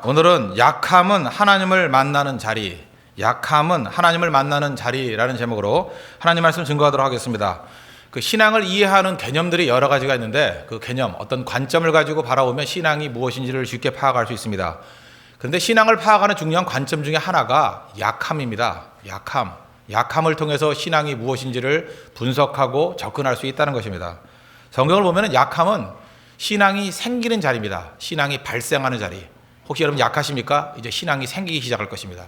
오늘은 약함은 하나님을 만나는 자리, 약함은 하나님을 만나는 자리라는 제목으로 하나님 말씀 증거하도록 하겠습니다. 그 신앙을 이해하는 개념들이 여러 가지가 있는데 그 개념, 어떤 관점을 가지고 바라보면 신앙이 무엇인지를 쉽게 파악할 수 있습니다. 그런데 신앙을 파악하는 중요한 관점 중에 하나가 약함입니다. 약함을 통해서 신앙이 무엇인지를 분석하고 접근할 수 있다는 것입니다. 성경을 보면 약함은 신앙이 생기는 자리입니다. 신앙이 발생하는 자리. 혹시 여러분 약하십니까? 이제 신앙이 생기기 시작할 것입니다.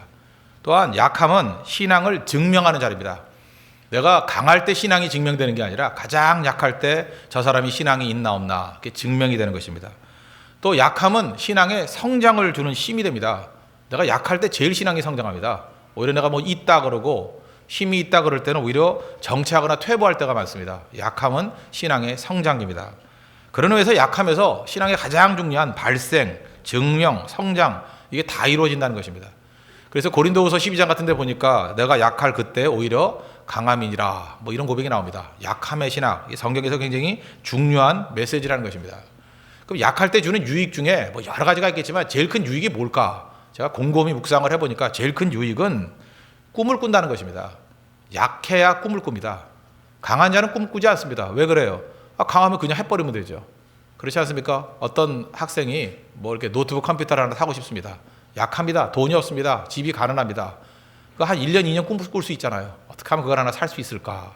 또한 약함은 신앙을 증명하는 자리입니다. 내가 강할 때 신앙이 증명되는 게 아니라 가장 약할 때 저 사람이 신앙이 있나 없나 그게 증명이 되는 것입니다. 또 약함은 신앙에 성장을 주는 힘이 됩니다. 내가 약할 때 제일 신앙이 성장합니다. 오히려 내가 뭐 있다 그러고 힘이 있다 그럴 때는 오히려 정체하거나 퇴보할 때가 많습니다. 약함은 신앙의 성장기입니다. 그런 의미에서 약함에서 신앙의 가장 중요한 발생, 증명, 성장 이게 다 이루어진다는 것입니다. 그래서 고린도후서 12장 같은 데 보니까 내가 약할 그때 오히려 강함이니라 뭐 이런 고백이 나옵니다. 약함의 신학, 성경에서 굉장히 중요한 메시지라는 것입니다. 그럼 약할 때 주는 유익 중에 뭐 여러 가지가 있겠지만 제일 큰 유익이 뭘까? 제가 곰곰이 묵상을 해보니까 제일 큰 유익은 꿈을 꾼다는 것입니다. 약해야 꿈을 꿉니다. 강한 자는 꿈 꾸지 않습니다. 왜 그래요? 강하면 그냥 해버리면 되죠. 그렇지 않습니까? 어떤 학생이 뭐 이렇게 노트북 컴퓨터를 하나 사고 싶습니다. 약합니다. 돈이 없습니다. 집이 가난합니다. 그 한 1년, 2년 꿈꿀 수 있잖아요. 어떻게 하면 그걸 하나 살 수 있을까?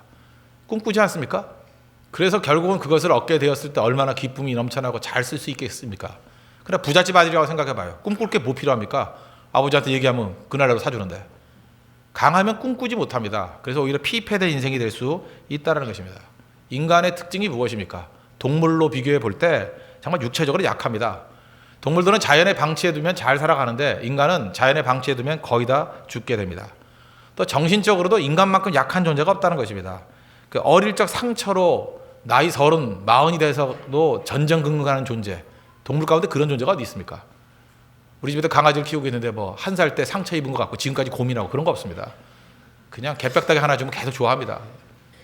꿈꾸지 않습니까? 그래서 결국은 그것을 얻게 되었을 때 얼마나 기쁨이 넘쳐나고 잘 쓸 수 있겠습니까? 그러나 부잣집 아들이라고 생각해봐요. 꿈꿀 게 뭐 필요합니까? 아버지한테 얘기하면 그날라도 사주는데. 강하면 꿈꾸지 못합니다. 그래서 오히려 피폐된 인생이 될 수 있다는 것입니다. 인간의 특징이 무엇입니까? 동물로 비교해 볼 때 정말 육체적으로 약합니다. 동물들은 자연에 방치해 두면 잘 살아가는데 인간은 자연에 방치해 두면 거의 다 죽게 됩니다. 또 정신적으로도 인간만큼 약한 존재가 없다는 것입니다. 그 어릴 적 상처로 나이 30, 40이 돼서도 전전긍긍하는 존재. 동물 가운데 그런 존재가 어디 있습니까? 우리 집에도 강아지를 키우고 있는데 뭐 한 살 때 상처 입은 것 같고 지금까지 고민하고 그런 거 없습니다. 그냥 개벽다기 하나 주면 계속 좋아합니다.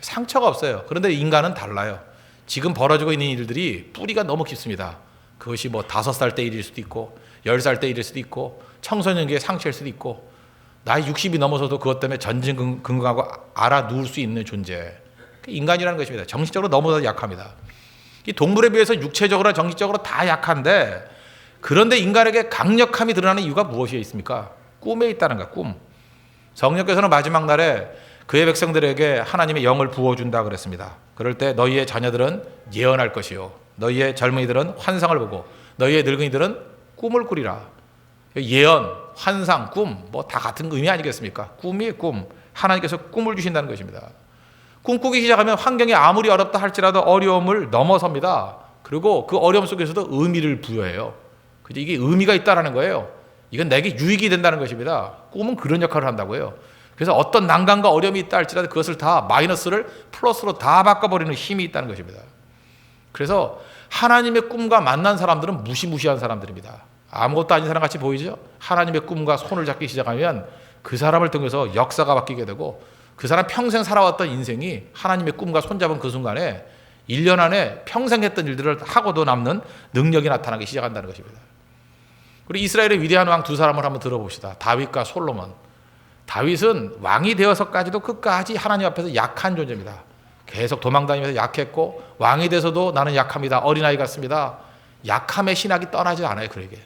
상처가 없어요. 그런데 인간은 달라요. 지금 벌어지고 있는 일들이 뿌리가 너무 깊습니다. 그것이 뭐 5살 때 일일 수도 있고 10살 때 일일 수도 있고 청소년기의 상처일 수도 있고 나이 60이 넘어서도 그것 때문에 전전긍긍하고 알아 누울 수 있는 존재. 인간이라는 것입니다. 정신적으로 너무나 약합니다. 이 동물에 비해서 육체적으로나 정신적으로 다 약한데 그런데 인간에게 강력함이 드러나는 이유가 무엇이 있습니까? 꿈에 있다는 거야. 꿈. 성령께서는 마지막 날에 그의 백성들에게 하나님의 영을 부어준다 그랬습니다. 그럴 때 너희의 자녀들은 예언할 것이요 너희의 젊은이들은 환상을 보고 너희의 늙은이들은 꿈을 꾸리라. 예언, 환상, 꿈 뭐 다 같은 의미 아니겠습니까? 꿈이 꿈. 하나님께서 꿈을 주신다는 것입니다. 꿈꾸기 시작하면 환경이 아무리 어렵다 할지라도 어려움을 넘어섭니다. 그리고 그 어려움 속에서도 의미를 부여해요. 이게 의미가 있다는 거예요. 이건 내게 유익이 된다는 것입니다. 꿈은 그런 역할을 한다고요. 그래서 어떤 난관과 어려움이 있다 할지라도 그것을 다 마이너스를 플러스로 다 바꿔버리는 힘이 있다는 것입니다. 그래서 하나님의 꿈과 만난 사람들은 무시무시한 사람들입니다. 아무것도 아닌 사람 같이 보이죠? 하나님의 꿈과 손을 잡기 시작하면 그 사람을 통해서 역사가 바뀌게 되고 그 사람 평생 살아왔던 인생이 하나님의 꿈과 손잡은 그 순간에 1년 안에 평생 했던 일들을 하고도 남는 능력이 나타나기 시작한다는 것입니다. 우리 이스라엘의 위대한 왕 두 사람을 한번 들어봅시다. 다윗과 솔로몬. 다윗은 왕이 되어서까지도 끝까지 하나님 앞에서 약한 존재입니다. 계속 도망다니면서 약했고 왕이 돼서도 나는 약합니다. 어린아이 같습니다. 약함의 신학이 떠나지 않아요. 그에게.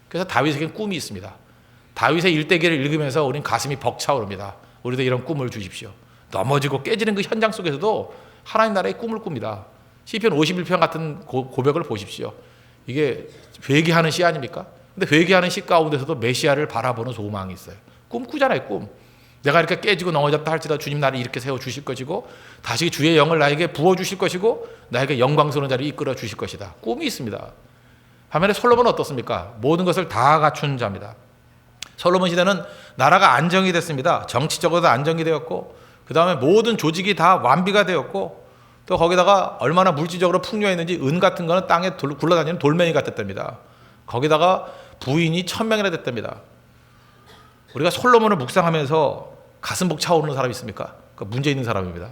그래서 다윗에게는 꿈이 있습니다. 다윗의 일대기를 읽으면서 우리는 가슴이 벅차오릅니다. 우리도 이런 꿈을 주십시오. 넘어지고 깨지는 그 현장 속에서도 하나님 나라의 꿈을 꿉니다. 시편 51편 같은 고백을 보십시오. 이게 회개하는 시 아닙니까? 근데 회개하는 시 가운데서도 메시아를 바라보는 소망이 있어요. 꿈꾸잖아요. 꿈. 내가 이렇게 깨지고 넘어졌다 할지라도 주님 나를 이렇게 세워주실 것이고 다시 주의 영을 나에게 부어주실 것이고 나에게 영광스러운 자리를 이끌어 주실 것이다. 꿈이 있습니다. 반면에 솔로몬은 어떻습니까? 모든 것을 다 갖춘 자입니다. 솔로몬 시대는 나라가 안정이 됐습니다. 정치적으로도 안정이 되었고 그 다음에 모든 조직이 다 완비가 되었고 또 거기다가 얼마나 물질적으로 풍요했는지 은 같은 거는 땅에 굴러다니는 돌멩이 같았답니다. 거기다가 부인이 1000명이나 됐답니다. 우리가 솔로몬을 묵상하면서 가슴 벅차오르는 사람이 있습니까? 그 문제 있는 사람입니다.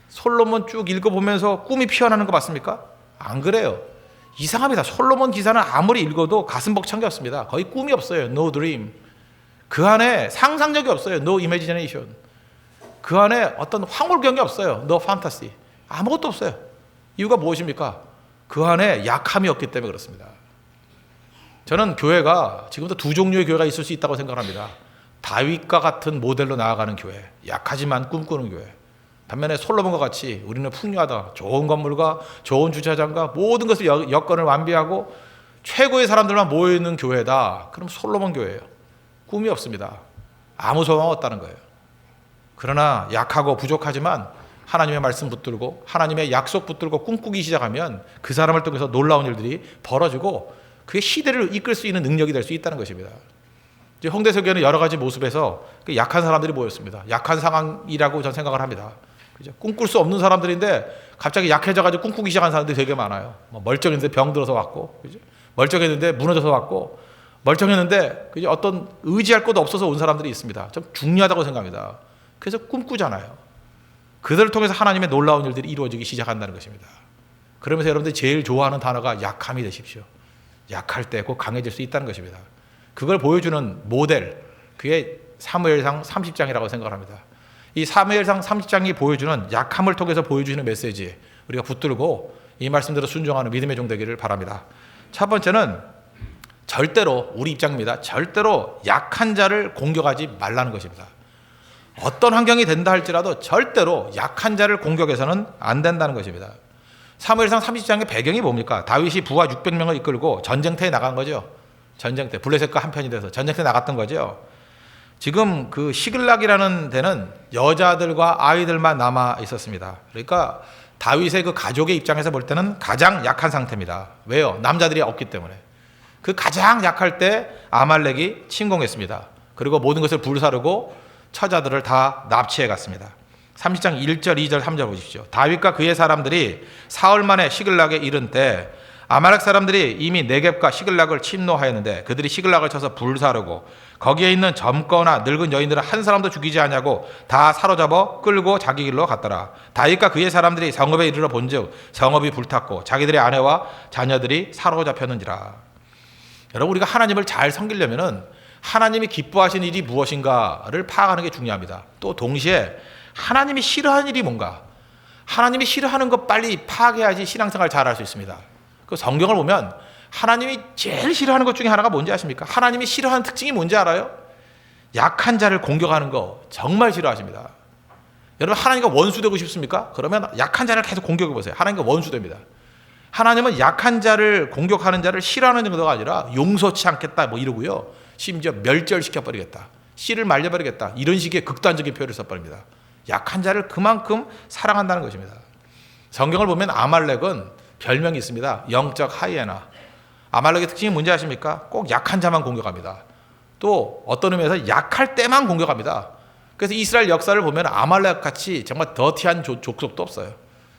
솔로몬 쭉 읽어보면서 꿈이 피어나는 거 맞습니까? 안 그래요. 이상합니다. 솔로몬 기사는 아무리 읽어도 가슴 벅찬 게 없습니다. 거의 꿈이 없어요. No dream. 그 안에 상상력이 없어요. No imagination. 그 안에 어떤 황홀경이 없어요. No fantasy. 아무것도 없어요. 이유가 무엇입니까? 그 안에 약함이 없기 때문에 그렇습니다. 저는 교회가 지금도 두 종류의 교회가 있을 수 있다고 생각합니다. 다윗과 같은 모델로 나아가는 교회, 약하지만 꿈꾸는 교회. 반면에 솔로몬과 같이 우리는 풍요하다, 좋은 건물과 좋은 주차장과 모든 것을 여건을 완비하고 최고의 사람들만 모여있는 교회다. 그럼 솔로몬 교회예요. 꿈이 없습니다. 아무 소망 없다는 거예요. 그러나 약하고 부족하지만 하나님의 말씀 붙들고 하나님의 약속 붙들고 꿈꾸기 시작하면 그 사람을 통해서 놀라운 일들이 벌어지고 그게 시대를 이끌 수 있는 능력이 될 수 있다는 것입니다. 이제 홍대석에는 여러 가지 모습에서 약한 사람들이 모였습니다. 약한 상황이라고 저는 생각을 합니다. 그죠? 꿈꿀 수 없는 사람들인데 갑자기 약해져가지고 꿈꾸기 시작한 사람들이 되게 많아요. 멀쩡했는데 병 들어서 왔고, 그죠? 멀쩡했는데 무너져서 왔고, 멀쩡했는데 그죠? 어떤 의지할 것도 없어서 온 사람들이 있습니다. 좀 중요하다고 생각합니다. 그래서 꿈꾸잖아요. 그들을 통해서 하나님의 놀라운 일들이 이루어지기 시작한다는 것입니다. 그러면서 여러분들이 제일 좋아하는 단어가 약함이 되십시오. 약할 때 꼭 강해질 수 있다는 것입니다. 그걸 보여주는 모델, 그게 사무엘상 30장이라고 생각을 합니다. 이 사무엘상 30장이 보여주는 약함을 통해서 보여주시는 메시지 우리가 붙들고 이 말씀대로 순종하는 믿음의 종 되기를 바랍니다. 첫 번째는 절대로 우리 입장입니다. 절대로 약한 자를 공격하지 말라는 것입니다. 어떤 환경이 된다 할지라도 절대로 약한 자를 공격해서는 안 된다는 것입니다. 사무엘상 30장의 배경이 뭡니까? 다윗이 부하 600명을 이끌고 전쟁터에 나간 거죠. 전쟁터, 블레셋과 한편이 돼서 전쟁터에 나갔던 거죠. 지금 그 시글락이라는 데는 여자들과 아이들만 남아 있었습니다. 그러니까 다윗의 그 가족의 입장에서 볼 때는 가장 약한 상태입니다. 왜요? 남자들이 없기 때문에. 그 가장 약할 때 아말렉이 침공했습니다. 그리고 모든 것을 불사르고 처자들을 다 납치해 갔습니다. 30장 1절, 2절, 3절 보십시오. 다윗과 그의 사람들이 사흘 만에 시글락에 이른 때 아말렉 사람들이 이미 네겝과 시글락을 침노하였는데 그들이 시글락을 쳐서 불사르고 거기에 있는 젊거나 늙은 여인들은 한 사람도 죽이지 않냐고 다 사로잡아 끌고 자기 길로 갔더라. 다윗과 그의 사람들이 성읍에 이르러 본즉 성읍이 불탔고 자기들의 아내와 자녀들이 사로잡혔는지라. 여러분, 우리가 하나님을 잘 섬기려면은 하나님이 기뻐하시는 일이 무엇인가를 파악하는 게 중요합니다. 또 동시에 하나님이 싫어하는 일이 뭔가, 하나님이 싫어하는 것 빨리 파악해야지 신앙생활 잘 할 수 있습니다. 그 성경을 보면 하나님이 제일 싫어하는 것 중에 하나가 뭔지 아십니까? 하나님이 싫어하는 특징이 뭔지 알아요? 약한 자를 공격하는 거 정말 싫어하십니다. 여러분, 하나님과 원수되고 싶습니까? 그러면 약한 자를 계속 공격해 보세요. 하나님과 원수됩니다. 하나님은 약한 자를 공격하는 자를 싫어하는 정도가 아니라 용서치 않겠다 뭐 이러고요. 심지어 멸절시켜버리겠다, 씨를 말려버리겠다, 이런 식의 극단적인 표현을 써버립니다. 약한 자를 그만큼 사랑한다는 것입니다. 성경을 보면 아말렉은 별명이 있습니다. 영적 하이에나. 아말렉의 특징이 뭔지 아십니까? 꼭 약한 자만 공격합니다. 또 어떤 의미에서 약할 때만 공격합니다. 그래서 이스라엘 역사를 보면 아말렉 같이 정말 더티한 족속도 없어요.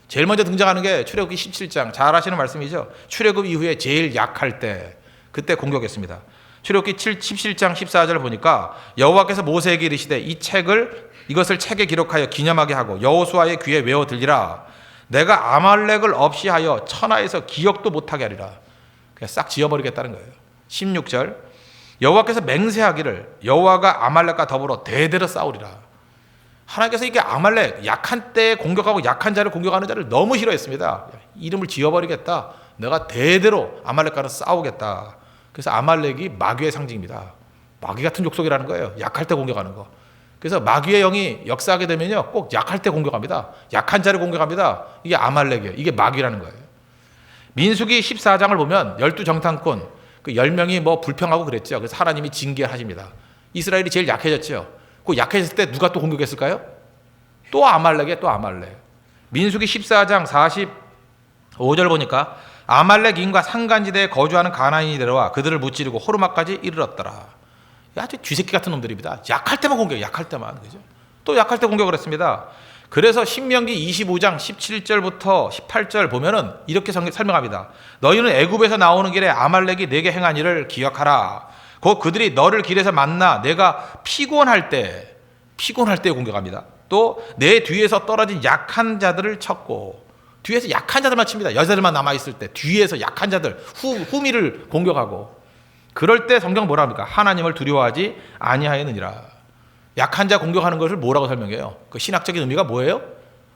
제일 먼저 등장하는 게 출애굽기 17장, 잘 아시는 말씀이죠. 출애굽 이후에 제일 약할 때, 그때 공격했습니다. 출애굽기 17장 14절을 보니까 여호와께서 모세에게 이르시되 이것을 책에 기록하여 기념하게 하고 여호수아의 귀에 외워 들리라. 내가 아말렉을 없이 하여 천하에서 기억도 못하게 하리라. 그냥 싹 지워버리겠다는 거예요. 16절 여호와께서 맹세하기를 여호와가 아말렉과 더불어 대대로 싸우리라. 하나님께서 이게 아말렉, 약한 때에 공격하고 약한 자를 공격하는 자를 너무 싫어했습니다. 이름을 지워버리겠다. 내가 대대로 아말렉과는 싸우겠다. 그래서 아말렉이 마귀의 상징입니다. 마귀 같은 족속이라는 거예요. 약할 때 공격하는 거. 그래서 마귀의 영이 역사하게 되면요, 꼭 약할 때 공격합니다. 약한 자를 공격합니다. 이게 아말렉이에요. 이게 마귀라는 거예요. 민수기 14장을 보면 12정탐꾼 그 10명이 뭐 불평하고 그랬죠. 그래서 하나님이 징계하십니다. 이스라엘이 제일 약해졌죠. 그 약해졌을 때 누가 또 공격했을까요? 또 아말렉이에요. 또 아말렉. 민수기 14장 45절 보니까 아말렉인과 산간지대에 거주하는 가나안인이 내려와 그들을 무찌르고 호르마까지 이르렀더라. 아주 쥐새끼 같은 놈들입니다. 약할 때만 공격, 약할 때만. 그죠? 또 약할 때 공격을 했습니다. 그래서 신명기 25장 17절부터 18절 보면은 이렇게 설명합니다. 너희는 애굽에서 나오는 길에 아말렉이 내게 행한 일을 기억하라. 곧 그들이 너를 길에서 만나 내가 피곤할 때 공격합니다. 또 내 뒤에서 떨어진 약한 자들을 쳤고 뒤에서 약한 자들만 칩니다. 여자들만 남아있을 때 뒤에서 약한 자들 후미를 공격하고, 그럴 때 성경 뭐라 합니까? 하나님을 두려워하지 아니하였느니라. 약한 자 공격하는 것을 뭐라고 설명해요? 그 신학적인 의미가 뭐예요?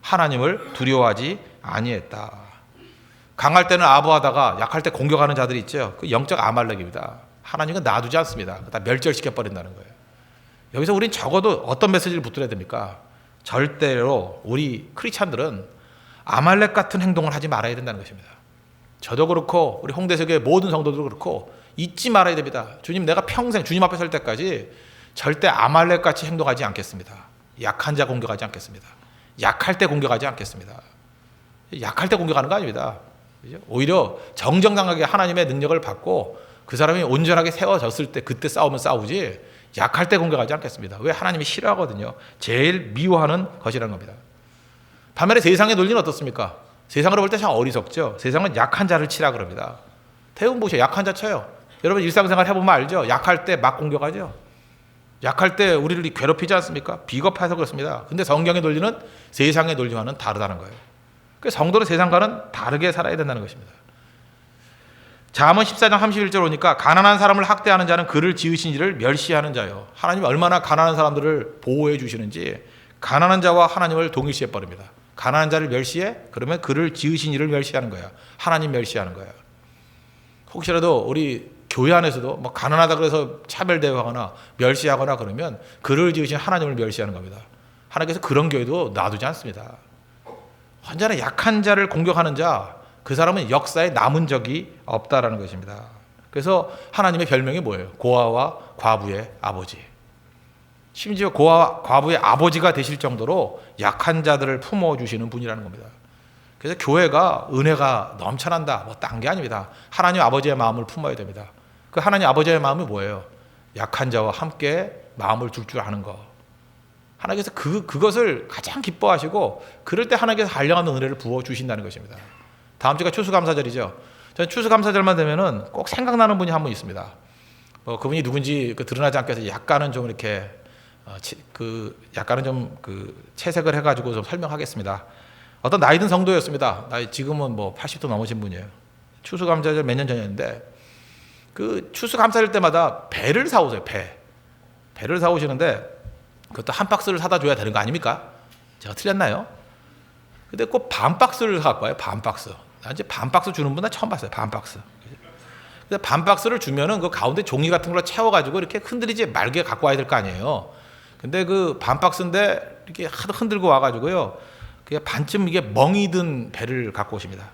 하나님을 두려워하지 아니했다. 강할 때는 아부하다가 약할 때 공격하는 자들이 있죠. 그 영적 아말렉입니다. 하나님은 놔두지 않습니다. 다 멸절시켜버린다는 거예요. 여기서 우린 적어도 어떤 메시지를 붙들어야 됩니까? 절대로 우리 크리스찬들은 아말렉 같은 행동을 하지 말아야 된다는 것입니다. 저도 그렇고 우리 홍대석의 모든 성도들도 그렇고 잊지 말아야 됩니다. 주님, 내가 평생 주님 앞에 설 때까지 절대 아말렉 같이 행동하지 않겠습니다. 약한 자 공격하지 않겠습니다. 약할 때 공격하지 않겠습니다. 약할 때 공격하는 거 아닙니다. 오히려 정정당하게 하나님의 능력을 받고 그 사람이 온전하게 세워졌을 때 그때 싸우면 싸우지, 약할 때 공격하지 않겠습니다. 왜? 하나님이 싫어하거든요. 제일 미워하는 것이라는 겁니다. 반면에 세상의 논리는 어떻습니까? 세상으로 볼 때 참 어리석죠. 세상은 약한 자를 치라 그럽니다. 대부분 보세요. 약한 자 쳐요. 여러분 일상생활 해보면 알죠. 약할 때 막 공격하죠. 약할 때 우리를 괴롭히지 않습니까? 비겁해서 그렇습니다. 근데 성경의 논리는 세상의 논리와는 다르다는 거예요. 그래서 성도는 세상과는 다르게 살아야 된다는 것입니다. 잠언 14장 31절 오니까 가난한 사람을 학대하는 자는 그를 지으신 이를 멸시하는 자요. 하나님이 얼마나 가난한 사람들을 보호해 주시는지 가난한 자와 하나님을 동일시해 버립니다. 가난한 자를 멸시해? 그러면 그를 지으신 이를 멸시하는 거야. 하나님 멸시하는 거야. 혹시라도 우리 교회 안에서도 뭐 가난하다 그래서 차별대우하거나 멸시하거나 그러면 그를 지으신 하나님을 멸시하는 겁니다. 하나님께서 그런 교회도 놔두지 않습니다. 언제나 약한 자를 공격하는 자, 그 사람은 역사에 남은 적이 없다라는 것입니다. 그래서 하나님의 별명이 뭐예요? 고아와 과부의 아버지. 심지어 고아와 과부의 아버지가 되실 정도로 약한 자들을 품어주시는 분이라는 겁니다. 그래서 교회가 은혜가 넘쳐난다, 뭐 딴 게 아닙니다. 하나님 아버지의 마음을 품어야 됩니다. 그 하나님 아버지의 마음이 뭐예요? 약한 자와 함께 마음을 줄 아는 거. 하나님께서 그것을 가장 기뻐하시고, 그럴 때 하나님께서 한량없는 은혜를 부어주신다는 것입니다. 다음 주가 추수감사절이죠. 저는 추수감사절만 되면은 꼭 생각나는 분이 한 분 있습니다. 그분이 누군지 드러나지 않게 해서 약간은 좀 이렇게 약간은 좀 채색을 해가지고 좀 설명하겠습니다. 어떤 나이 든 성도였습니다. 지금은 뭐 80도 넘으신 분이에요. 추수감사절 몇 년 전이었는데 그 추수감사절 때마다 배를 사오세요. 배를 사오시는데 그것도 한 박스를 사다 줘야 되는 거 아닙니까? 제가 틀렸나요? 근데 꼭 반 박스를 갖고 와요. 반 박스. 나 이제 반 박스 주는 분 나 처음 봤어요. 반 박스. 근데 반 박스를 주면은 그 가운데 종이 같은 걸로 채워가지고 이렇게 흔들리지 말게 갖고 와야 될 거 아니에요. 근데 그 반 박스인데 이렇게 하도 흔들고 와가지고요. 그게 반쯤 이게 멍이 든 배를 갖고 오십니다.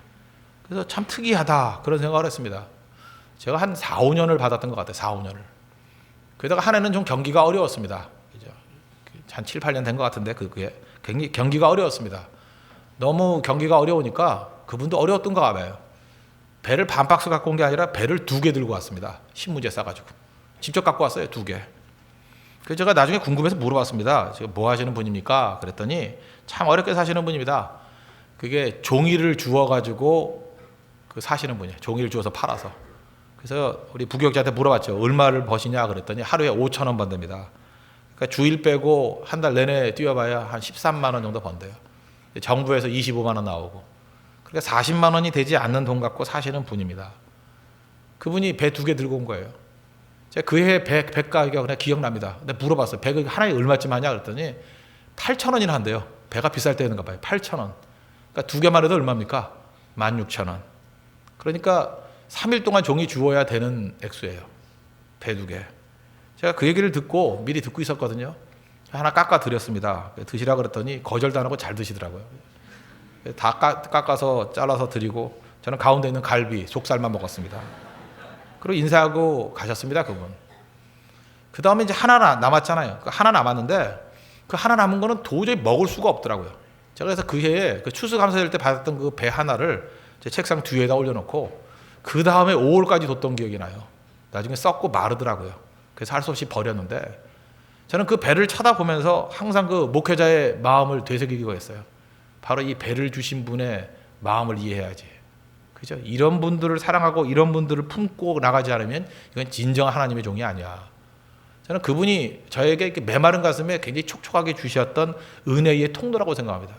그래서 참 특이하다 그런 생각을 했습니다. 제가 한 4, 5년을 받았던 것 같아요. 4, 5년을. 그러다가 한 해는 좀 경기가 어려웠습니다. 그죠? 한 7, 8년 된 것 같은데 그게 굉장히 경기가 어려웠습니다. 너무 경기가 어려우니까 그분도 어려웠던가 봐요. 배를 반 박스 갖고 온 게 아니라 배를 2개 들고 왔습니다. 신문지에 싸가지고. 직접 갖고 왔어요. 2개. 그래서 제가 나중에 궁금해서 물어봤습니다. 제가 뭐 하시는 분입니까? 그랬더니 참 어렵게 사시는 분입니다. 그게 종이를 주워가지고 사시는 분이에요. 종이를 주워서 팔아서. 그래서 우리 부교육자한테 물어봤죠. 얼마를 버시냐 그랬더니 하루에 5,000원 번답니다. 그러니까 주일 빼고 한 달 내내 뛰어봐야 한 13만 원 정도 번대요. 정부에서 25만 원 나오고. 그러니까 40만 원이 되지 않는 돈 갖고 사시는 분입니다. 그분이 배 2개 들고 온 거예요. 제가 그해 배 가격이 그냥 기억납니다. 근데 물어봤어요. 배가 하나에 얼마쯤 하냐 그랬더니 8,000원이나 한대요. 배가 비쌀 때였는가 봐요. 8,000원. 그러니까 2개만 해도 얼마입니까? 16,000원. 그러니까 3일 동안 종이 주워야 되는 액수예요. 배 2개. 제가 그 얘기를 듣고 미리 듣고 있었거든요. 하나 깎아 드렸습니다. 드시라 그랬더니 거절도 안 하고 잘 드시더라고요. 다 깎아서 잘라서 드리고 저는 가운데 있는 갈비, 속살만 먹었습니다. 그리고 인사하고 가셨습니다. 그분. 그 다음에 이제 하나 남았잖아요. 하나 남았는데 그 하나 남은 거는 도저히 먹을 수가 없더라고요. 제가 그래서 그 해에 추수감사절 때 받았던 그 배 하나를 제 책상 뒤에다 올려놓고 그 다음에 5월까지 뒀던 기억이 나요. 나중에 썩고 마르더라고요. 그래서 할 수 없이 버렸는데 저는 그 배를 쳐다보면서 항상 그 목회자의 마음을 되새기기가 했어요. 바로 이 배를 주신 분의 마음을 이해해야지. 그죠? 이런 분들을 사랑하고 이런 분들을 품고 나가지 않으면 이건 진정한 하나님의 종이 아니야. 저는 그분이 저에게 이렇게 메마른 가슴에 굉장히 촉촉하게 주셨던 은혜의 통로라고 생각합니다.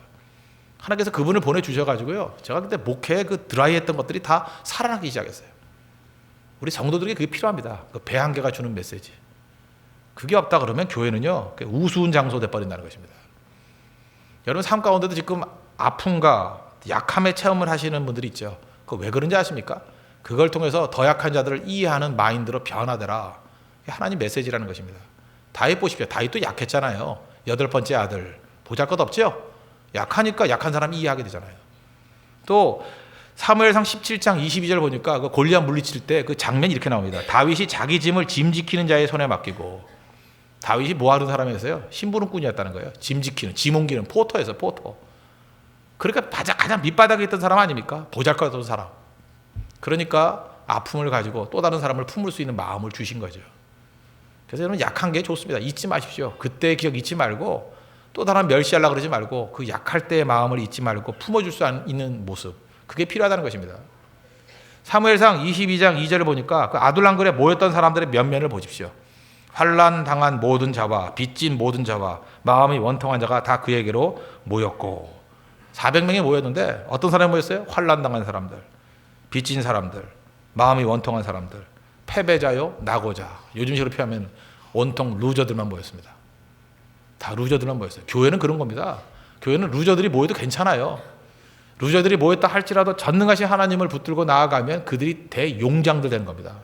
하나님께서 그분을 보내주셔가지고요, 제가 그때 목회에 그 드라이했던 것들이 다 살아나기 시작했어요. 우리 성도들에게 그게 필요합니다. 그 배한개가 주는 메시지. 그게 없다 그러면 교회는요, 우스운 장소 돼버린다는 것입니다. 여러분 삶 가운데도 지금 아픔과 약함의 체험을 하시는 분들이 있죠. 그 왜 그런지 아십니까? 그걸 통해서 더 약한 자들을 이해하는 마인드로 변화되라. 하나님 메시지라는 것입니다. 다윗 보십시오. 다윗도 약했잖아요. 8번째 아들. 보잘것없죠? 약하니까 약한 사람이 이해하게 되잖아요. 또 사무엘상 17장 22절 보니까 그 골리앗 물리칠 때 그 장면이 이렇게 나옵니다. 다윗이 자기 짐을 짐 지키는 자의 손에 맡기고, 다윗이 뭐 하는 사람이었어요? 심부름꾼이었다는 거예요. 짐 지키는, 짐 옮기는 포터였어요. 포터. 그러니까 가장 밑바닥에 있던 사람 아닙니까? 보잘것없던 사람. 그러니까 아픔을 가지고 또 다른 사람을 품을 수 있는 마음을 주신 거죠. 그래서 여러분 약한 게 좋습니다. 잊지 마십시오. 그때의 기억 잊지 말고, 또 다른 멸시하려고 그러지 말고, 그 약할 때의 마음을 잊지 말고 품어줄 수 있는 모습, 그게 필요하다는 것입니다. 사무엘상 22장 2절을 보니까 그 아둘람굴에 모였던 사람들의 면면을 보십시오. 환난 당한 모든 자와 빚진 모든 자와 마음이 원통한 자가 다 그에게로 모였고, 400명이 모였는데 어떤 사람이 모였어요? 환난 당한 사람들, 빚진 사람들, 마음이 원통한 사람들, 패배자요 낙오자. 요즘식으로 표현하면 온통 루저들만 모였습니다. 다 루저들만 모였어요. 교회는 그런 겁니다. 교회는 루저들이 모여도 괜찮아요. 루저들이 모였다 할지라도 전능하신 하나님을 붙들고 나아가면 그들이 대용장들 되는 겁니다.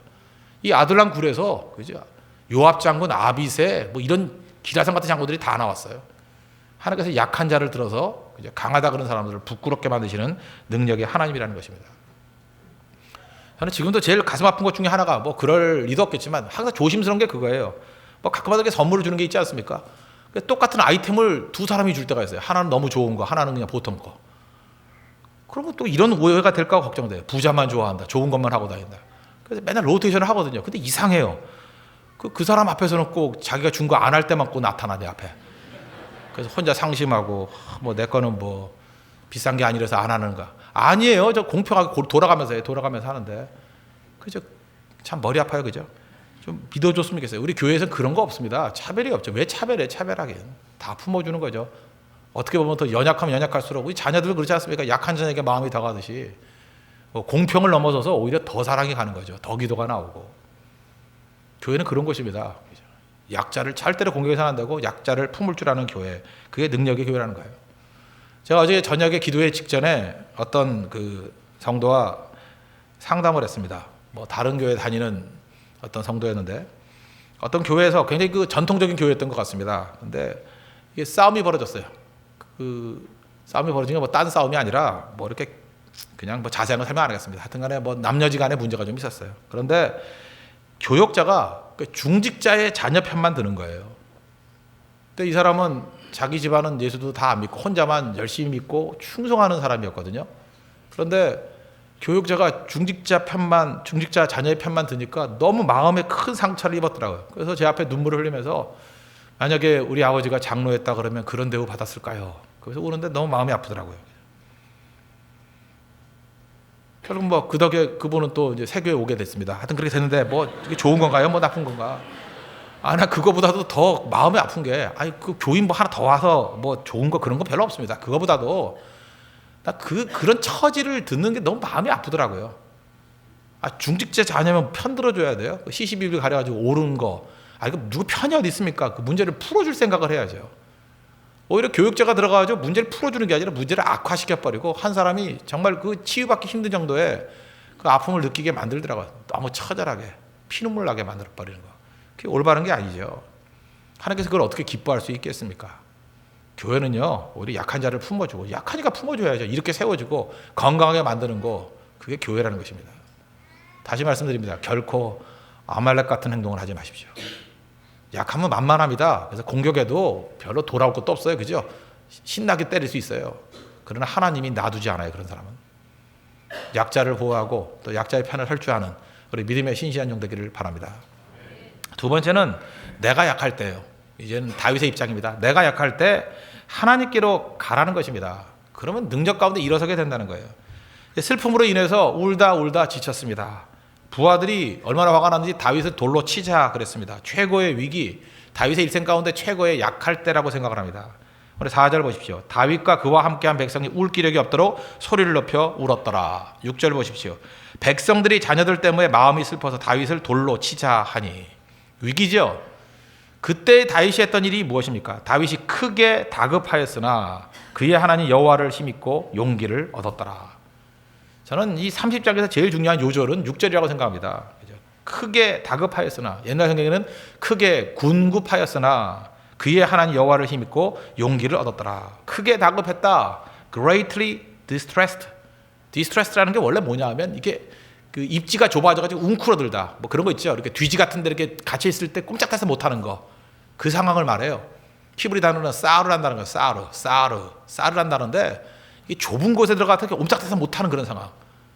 이 아둘람 굴에서 그죠? 요압 장군, 아비새, 뭐 이런 기라상 같은 장군들이 다 나왔어요. 하나님께서 약한 자를 들어서 그죠? 강하다 그런 사람들을 부끄럽게 만드시는 능력의 하나님이라는 것입니다. 저는 지금도 제일 가슴 아픈 것 중에 하나가, 뭐 그럴 리도 없겠지만 항상 조심스러운 게 그거예요. 뭐 가끔가다 선물을 주는 게 있지 않습니까? 똑같은 아이템을 두 사람이 줄 때가 있어요. 하나는 너무 좋은 거, 하나는 그냥 보통 거. 그러면 또 이런 오해가 될까 걱정돼요. 부자만 좋아한다, 좋은 것만 하고 다닌다. 그래서 맨날 로테이션을 하거든요. 근데 이상해요. 그 사람 앞에서는 꼭 자기가 준 거 안 할 때만 꼭 나타나, 내 앞에. 그래서 혼자 상심하고, 뭐 내 거는 뭐 비싼 게 아니라서 안 하는가. 아니에요. 저 공평하게 돌아가면서 하는데. 그죠? 참 머리 아파요. 그죠? 좀 믿어줬으면 좋겠어요. 우리 교회에서는 그런 거 없습니다. 차별이 없죠. 왜 차별해? 차별하긴. 다 품어주는 거죠. 어떻게 보면 더 연약하면 연약할수록 우리 자녀들 그렇지 않습니까? 약한 자에게 마음이 다가가듯이 공평을 넘어서서 오히려 더 사랑이 가는 거죠. 더 기도가 나오고. 교회는 그런 것입니다. 약자를 절대로 공격해서 안 되고 약자를 품을 줄 아는 교회. 그게 능력의 교회라는 거예요. 제가 어제 저녁에 기도회 직전에 어떤 그 성도와 상담을 했습니다. 뭐 다른 교회 다니는 어떤 성도였는데, 어떤 교회에서 굉장히 그 전통적인 교회였던 것 같습니다. 근데 이게 싸움이 벌어졌어요. 그 싸움이 벌어진 게 뭐 딴 싸움이 아니라 뭐 이렇게 그냥 뭐 자세한 건 설명 안 하겠습니다. 하여튼간에 뭐 남녀지간에 문제가 좀 있었어요. 그런데 교역자가 그 중직자의 자녀 편만 드는 거예요. 근데 이 사람은 자기 집안은 예수도 다 안 믿고 혼자만 열심히 믿고 충성하는 사람이었거든요. 그런데 교육자가 중직자 자녀의 편만 드니까 너무 마음에 큰 상처를 입었더라고요. 그래서 제 앞에 눈물을 흘리면서, 만약에 우리 아버지가 장로였다 그러면 그런 대우 받았을까요? 그래서 우는데 너무 마음이 아프더라고요. 결국 뭐 그 덕에 그분은 또 이제 세교에 오게 됐습니다. 하여튼 그렇게 됐는데 뭐 이게 좋은 건가요? 뭐 나쁜 건가? 나 그거보다도 더 마음이 아픈 게, 그 교인 뭐 하나 더 와서 뭐 좋은 거 그런 거 별로 없습니다. 그거보다도 나 그런 처지를 듣는 게 너무 마음이 아프더라고요. 중직자 자녀면 편 들어줘야 돼요. 시시비비 가려가지고 옳은 거. 이거 누구 편이 어디 있습니까? 그 문제를 풀어줄 생각을 해야죠. 오히려 교육자가 들어가가지고 문제를 풀어주는 게 아니라 문제를 악화시켜버리고 한 사람이 정말 그 치유받기 힘든 정도의 그 아픔을 느끼게 만들더라고요. 너무 처절하게 피눈물 나게 만들어버리는 거. 그게 올바른 게 아니죠. 하나님께서 그걸 어떻게 기뻐할 수 있겠습니까? 교회는요, 오히려 약한 자를 품어주고, 약하니까 품어줘야죠. 이렇게 세워주고 건강하게 만드는 거, 그게 교회라는 것입니다. 다시 말씀드립니다. 결코 아말렉 같은 행동을 하지 마십시오. 약하면 만만합니다. 그래서 공격해도 별로 돌아올 것도 없어요. 그죠? 신나게 때릴 수 있어요. 그러나 하나님이 놔두지 않아요. 그런 사람은. 약자를 보호하고 또 약자의 편을 할 줄 아는 우리 믿음의 신실한 종 되기를 바랍니다. 두 번째는 내가 약할 때예요. 이제는 다윗의 입장입니다. 내가 약할 때 하나님께로 가라는 것입니다. 그러면 능력 가운데 일어서게 된다는 거예요. 슬픔으로 인해서 울다 지쳤습니다. 부하들이 얼마나 화가 났는지 다윗을 돌로 치자 그랬습니다. 최고의 위기, 다윗의 일생 가운데 최고의 약할 때라고 생각을 합니다. 우리 4절 보십시오. 다윗과 그와 함께한 백성이 울 기력이 없도록 소리를 높여 울었더라. 6절 보십시오. 백성들이 자녀들 때문에 마음이 슬퍼서 다윗을 돌로 치자 하니. 위기죠. 그때 다윗이 했던 일이 무엇입니까? 다윗이 크게 다급하였으나 그의 하나님 여호와를 힘입고 용기를 얻었더라. 저는 이 30장에서 제일 중요한 요절은 6절이라고 생각합니다. 크게 다급하였으나, 옛날 성경에는 크게 군급하였으나 그의 하나님 여호와를 힘입고 용기를 얻었더라. 크게 다급했다. Greatly distressed. Distressed라는 게 원래 뭐냐 하면 이게 그 입지가 좁아져가지고 웅크러들다. 뭐 그런 거 있죠. 이렇게 뒤지 같은 데 이렇게 갇혀 있을 때 꼼짝해서 못하는 거. 그 상황을 말해요. 히브리 단어는 사르란다는 거예요. 사르란다는데 이 좁은 곳에 들어가서 옴짝해서 못하는 그런 상황.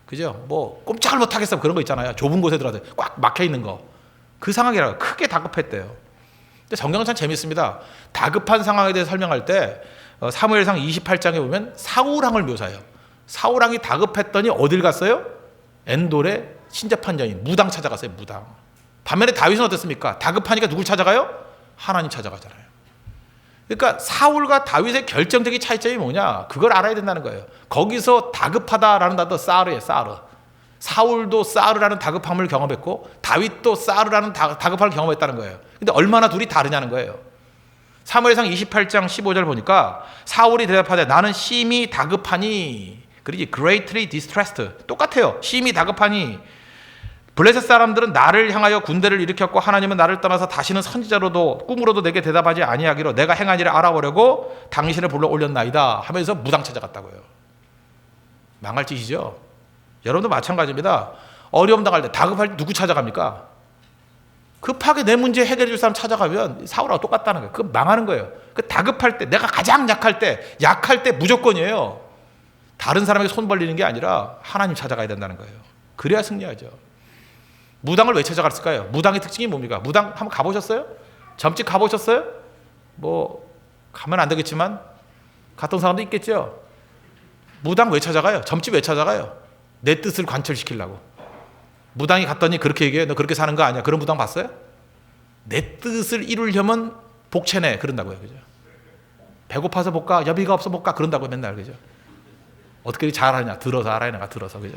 그죠? 뭐 꼼짝을 못하겠어 그런 거 있잖아요. 좁은 곳에 들어가서 꽉 막혀 있는 거. 그 상황이라고 크게 다급했대요. 근데 성경은 참 재밌습니다. 다급한 상황에 대해서 설명할 때 사무엘상 28장에 보면 사울왕을 묘사해요. 사울왕이 다급했더니 어딜 갔어요? 엔돌의 신재판 여인 무당 찾아갔어요. 무당. 반면에 다윗은 어땠습니까? 다급하니까 누굴 찾아가요? 하나님 찾아가잖아요. 그러니까 사울과 다윗의 결정적인 차이점이 뭐냐? 그걸 알아야 된다는 거예요. 거기서 다급하다라는 단어 사르예요. 사르. 사울도 사르라는 다급함을 경험했고 다윗도 사르라는 다급함을 경험했다는 거예요. 근데 얼마나 둘이 다르냐는 거예요. 사무엘상 28장 15절 보니까 사울이 대답하되 나는 심히 다급하니, 그러지 greatly distressed. 똑같아요. 심히 다급하니 블레셋 사람들은 나를 향하여 군대를 일으켰고 하나님은 나를 떠나서 다시는 선지자로도 꿈으로도 내게 대답하지 아니하기로 내가 행한 일을 알아보려고 당신을 불러 올렸나이다 하면서 무당 찾아갔다고요. 망할 짓이죠. 여러분도 마찬가지입니다. 어려움 당할 때 다급할 때 누구 찾아갑니까? 급하게 내 문제 해결해 줄 사람 찾아가면 사울하고 똑같다는 거예요. 그거 망하는 거예요. 그 다급할 때 내가 가장 약할 때 무조건이에요. 다른 사람에게 손 벌리는 게 아니라 하나님 찾아가야 된다는 거예요. 그래야 승리하죠. 무당을 왜 찾아갔을까요? 무당의 특징이 뭡니까? 무당 한번 가보셨어요? 점집 가보셨어요? 뭐 가면 안 되겠지만 갔던 사람도 있겠죠. 무당 왜 찾아가요? 점집 왜 찾아가요? 내 뜻을 관철시키려고. 무당이 갔더니 그렇게 얘기해. 너 그렇게 사는 거 아니야. 그런 무당 봤어요? 내 뜻을 이루려면 복채내 그런다고요. 그죠? 배고파서 못 가, 여비가 없어 못 가 그런다고 맨날. 그죠? 어떻게 잘하냐? 들어서 알아야 내가 들어서. 그죠?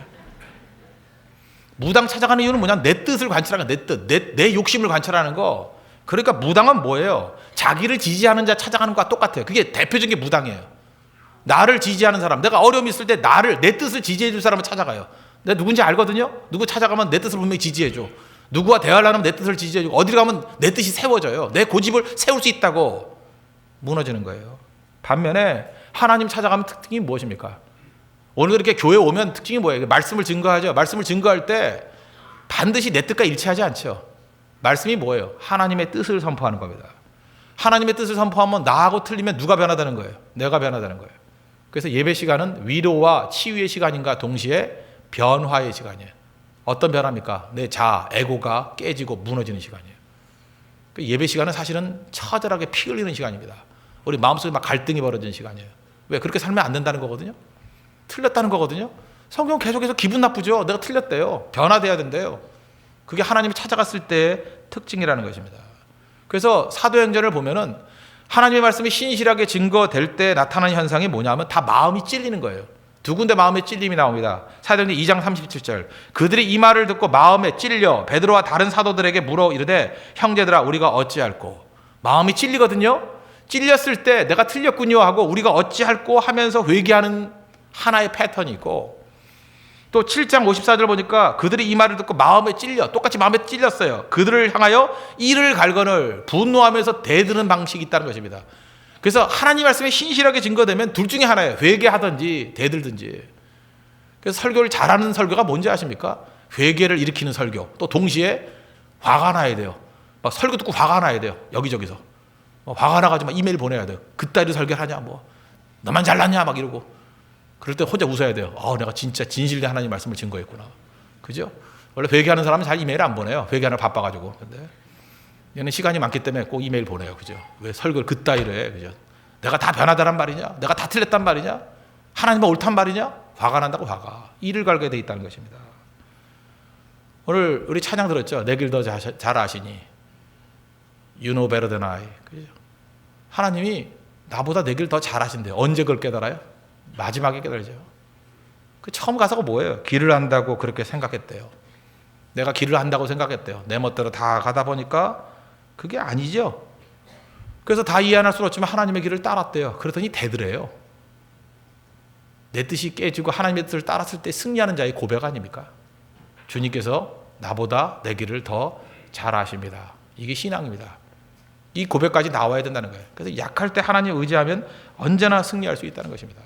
무당 찾아가는 이유는 뭐냐? 내 뜻을 관찰하는 거, 내 뜻, 내 욕심을 관찰하는 거. 그러니까 무당은 뭐예요? 자기를 지지하는 자 찾아가는 것과 똑같아요. 그게 대표적인 게 무당이에요. 나를 지지하는 사람, 내가 어려움이 있을 때 내 뜻을 지지해 줄 사람을 찾아가요. 내가 누군지 알거든요. 누구 찾아가면 내 뜻을 분명히 지지해 줘. 누구와 대화하려면 내 뜻을 지지해 줘. 어디 가면 내 뜻이 세워져요. 내 고집을 세울 수 있다고 무너지는 거예요. 반면에 하나님 찾아가면 특징이 무엇입니까? 오늘 이렇게 교회 오면 특징이 뭐예요? 말씀을 증거하죠. 말씀을 증거할 때 반드시 내 뜻과 일치하지 않죠. 말씀이 뭐예요? 하나님의 뜻을 선포하는 겁니다. 하나님의 뜻을 선포하면 나하고 틀리면 누가 변화되는 거예요? 내가 변화되는 거예요. 그래서 예배 시간은 위로와 치유의 시간인가 동시에 변화의 시간이에요. 어떤 변화입니까? 내 자아, 에고가 깨지고 무너지는 시간이에요. 예배 시간은 사실은 처절하게 피 흘리는 시간입니다. 우리 마음속에 막 갈등이 벌어지는 시간이에요. 왜? 그렇게 살면 안 된다는 거거든요. 틀렸다는 거거든요. 성경 계속해서 기분 나쁘죠. 내가 틀렸대요. 변화돼야 된대요. 그게 하나님이 찾아갔을 때의 특징이라는 것입니다. 그래서 사도행전을 보면은 하나님의 말씀이 신실하게 증거될 때 나타나는 현상이 뭐냐면 다 마음이 찔리는 거예요. 두 군데 마음의 찔림이 나옵니다. 사도행전 2장 37절. 그들이 이 말을 듣고 마음에 찔려 베드로와 다른 사도들에게 물어 이르되 형제들아 우리가 어찌할꼬. 마음이 찔리거든요. 찔렸을 때 내가 틀렸군요 하고 우리가 어찌할꼬 하면서 회개하는 하나의 패턴이 있고, 또 7장 54절 보니까 그들이 이 말을 듣고 마음에 찔려, 똑같이 마음에 찔렸어요. 그들을 향하여 이를 갈거늘 분노하면서 대드는 방식이 있다는 것입니다. 그래서 하나님 말씀에 신실하게 증거되면 둘 중에 하나예요. 회개하든지 대들든지. 그래서 설교를 잘하는 설교가 뭔지 아십니까? 회개를 일으키는 설교. 또 동시에 화가 나야 돼요. 막 설교 듣고 화가 나야 돼요. 여기저기서 화가 나가지고 막 이메일 보내야 돼요. 그따위로 설교를 하냐, 뭐 너만 잘났냐 막 이러고. 그럴 때 혼자 웃어야 돼요. 내가 진짜 진실된 하나님 말씀을 증거했구나. 그죠? 원래 회개하는 사람은 잘 이메일 안 보내요. 회개하느라 바빠가지고. 근데 얘는 시간이 많기 때문에 꼭 이메일 보내요. 그죠? 왜 설교를 그따위로 해? 그죠? 내가 다 변하다란 말이냐? 내가 다 틀렸단 말이냐? 하나님은 옳단 말이냐? 화가 난다고 화가. 이를 갈게 돼 있다는 것입니다. 오늘 우리 찬양 들었죠? 내 길 더 잘 아시니. You know better than I. 그죠? 하나님이 나보다 내 길 더 잘하신대요. 언제 그걸 깨달아요? 마지막에 깨달죠. 그 처음 가서가 뭐예요? 길을 안다고 그렇게 생각했대요. 내가 길을 안다고 생각했대요. 내 멋대로 다 가다 보니까 그게 아니죠. 그래서 다 이해 안 할 수는 없지만 하나님의 길을 따랐대요. 그러더니 되더래요. 내 뜻이 깨지고 하나님의 뜻을 따랐을 때 승리하는 자의 고백 아닙니까? 주님께서 나보다 내 길을 더 잘 아십니다. 이게 신앙입니다. 이 고백까지 나와야 된다는 거예요. 그래서 약할 때 하나님 의지하면 언제나 승리할 수 있다는 것입니다.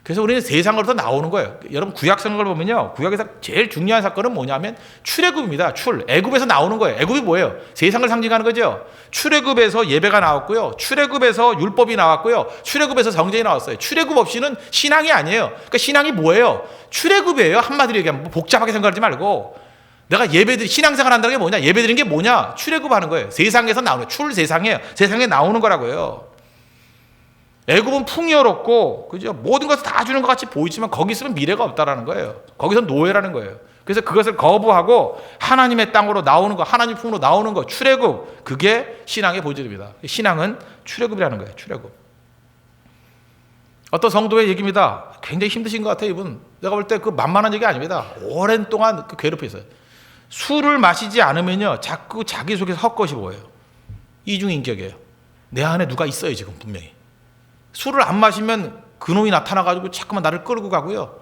그래서 우리는 세상으로부터 나오는 거예요. 여러분 구약 성경을 보면요, 구약에서 제일 중요한 사건은 뭐냐면 출애굽입니다. 애굽에서 나오는 거예요. 애굽이 뭐예요? 세상을 상징하는 거죠. 출애굽에서 예배가 나왔고요, 출애굽에서 율법이 나왔고요, 출애굽에서 성전이 나왔어요. 출애굽 없이는 신앙이 아니에요. 그러니까 신앙이 뭐예요? 출애굽이에요. 한마디로 얘기하면 복잡하게 생각하지 말고, 내가 예배드리 신앙생활 한다는 게 뭐냐? 예배드리는 게 뭐냐? 출애굽하는 거예요. 세상에서 나오는, 출세상이에요. 세상에 나오는 거라고요. 애굽은 풍요롭고, 그죠? 모든 것을 다 주는 것 같이 보이지만 거기 있으면 미래가 없다라는 거예요. 거기서 노예라는 거예요. 그래서 그것을 거부하고 하나님의 땅으로 나오는 거, 하나님 품으로 나오는 거, 출애굽, 그게 신앙의 본질입니다. 신앙은 출애굽이라는 거예요. 출애굽. 어떤 성도의 얘기입니다. 굉장히 힘드신 것 같아요, 이분. 내가 볼 때 그 만만한 얘기 아닙니다. 오랜 동안 그 괴롭혀 있어요. 술을 마시지 않으면요, 자꾸 자기 속에서 헛것이 보여요. 이중인격이에요. 내 안에 누가 있어요, 지금 분명히. 술을 안 마시면 그놈이 나타나가지고 자꾸만 나를 끌고 가고요.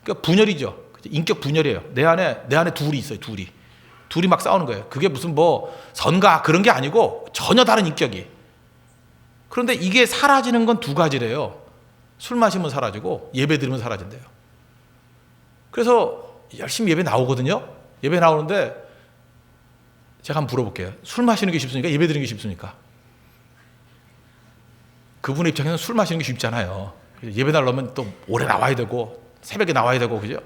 그러니까 분열이죠. 인격 분열이에요. 내 안에 둘이 있어요. 둘이 막 싸우는 거예요. 그게 무슨 뭐 선가 그런 게 아니고 전혀 다른 인격이. 그런데 이게 사라지는 건 두 가지래요. 술 마시면 사라지고 예배 드리면 사라진대요. 그래서 열심히 예배 나오거든요. 예배 나오는데 제가 한번 물어볼게요. 술 마시는 게 쉽습니까? 예배 드리는 게 쉽습니까? 그분의 입장에서는 술 마시는 게 쉽잖아요. 예배 나오려면 또 오래 나와야 되고 새벽에 나와야 되고, 그죠?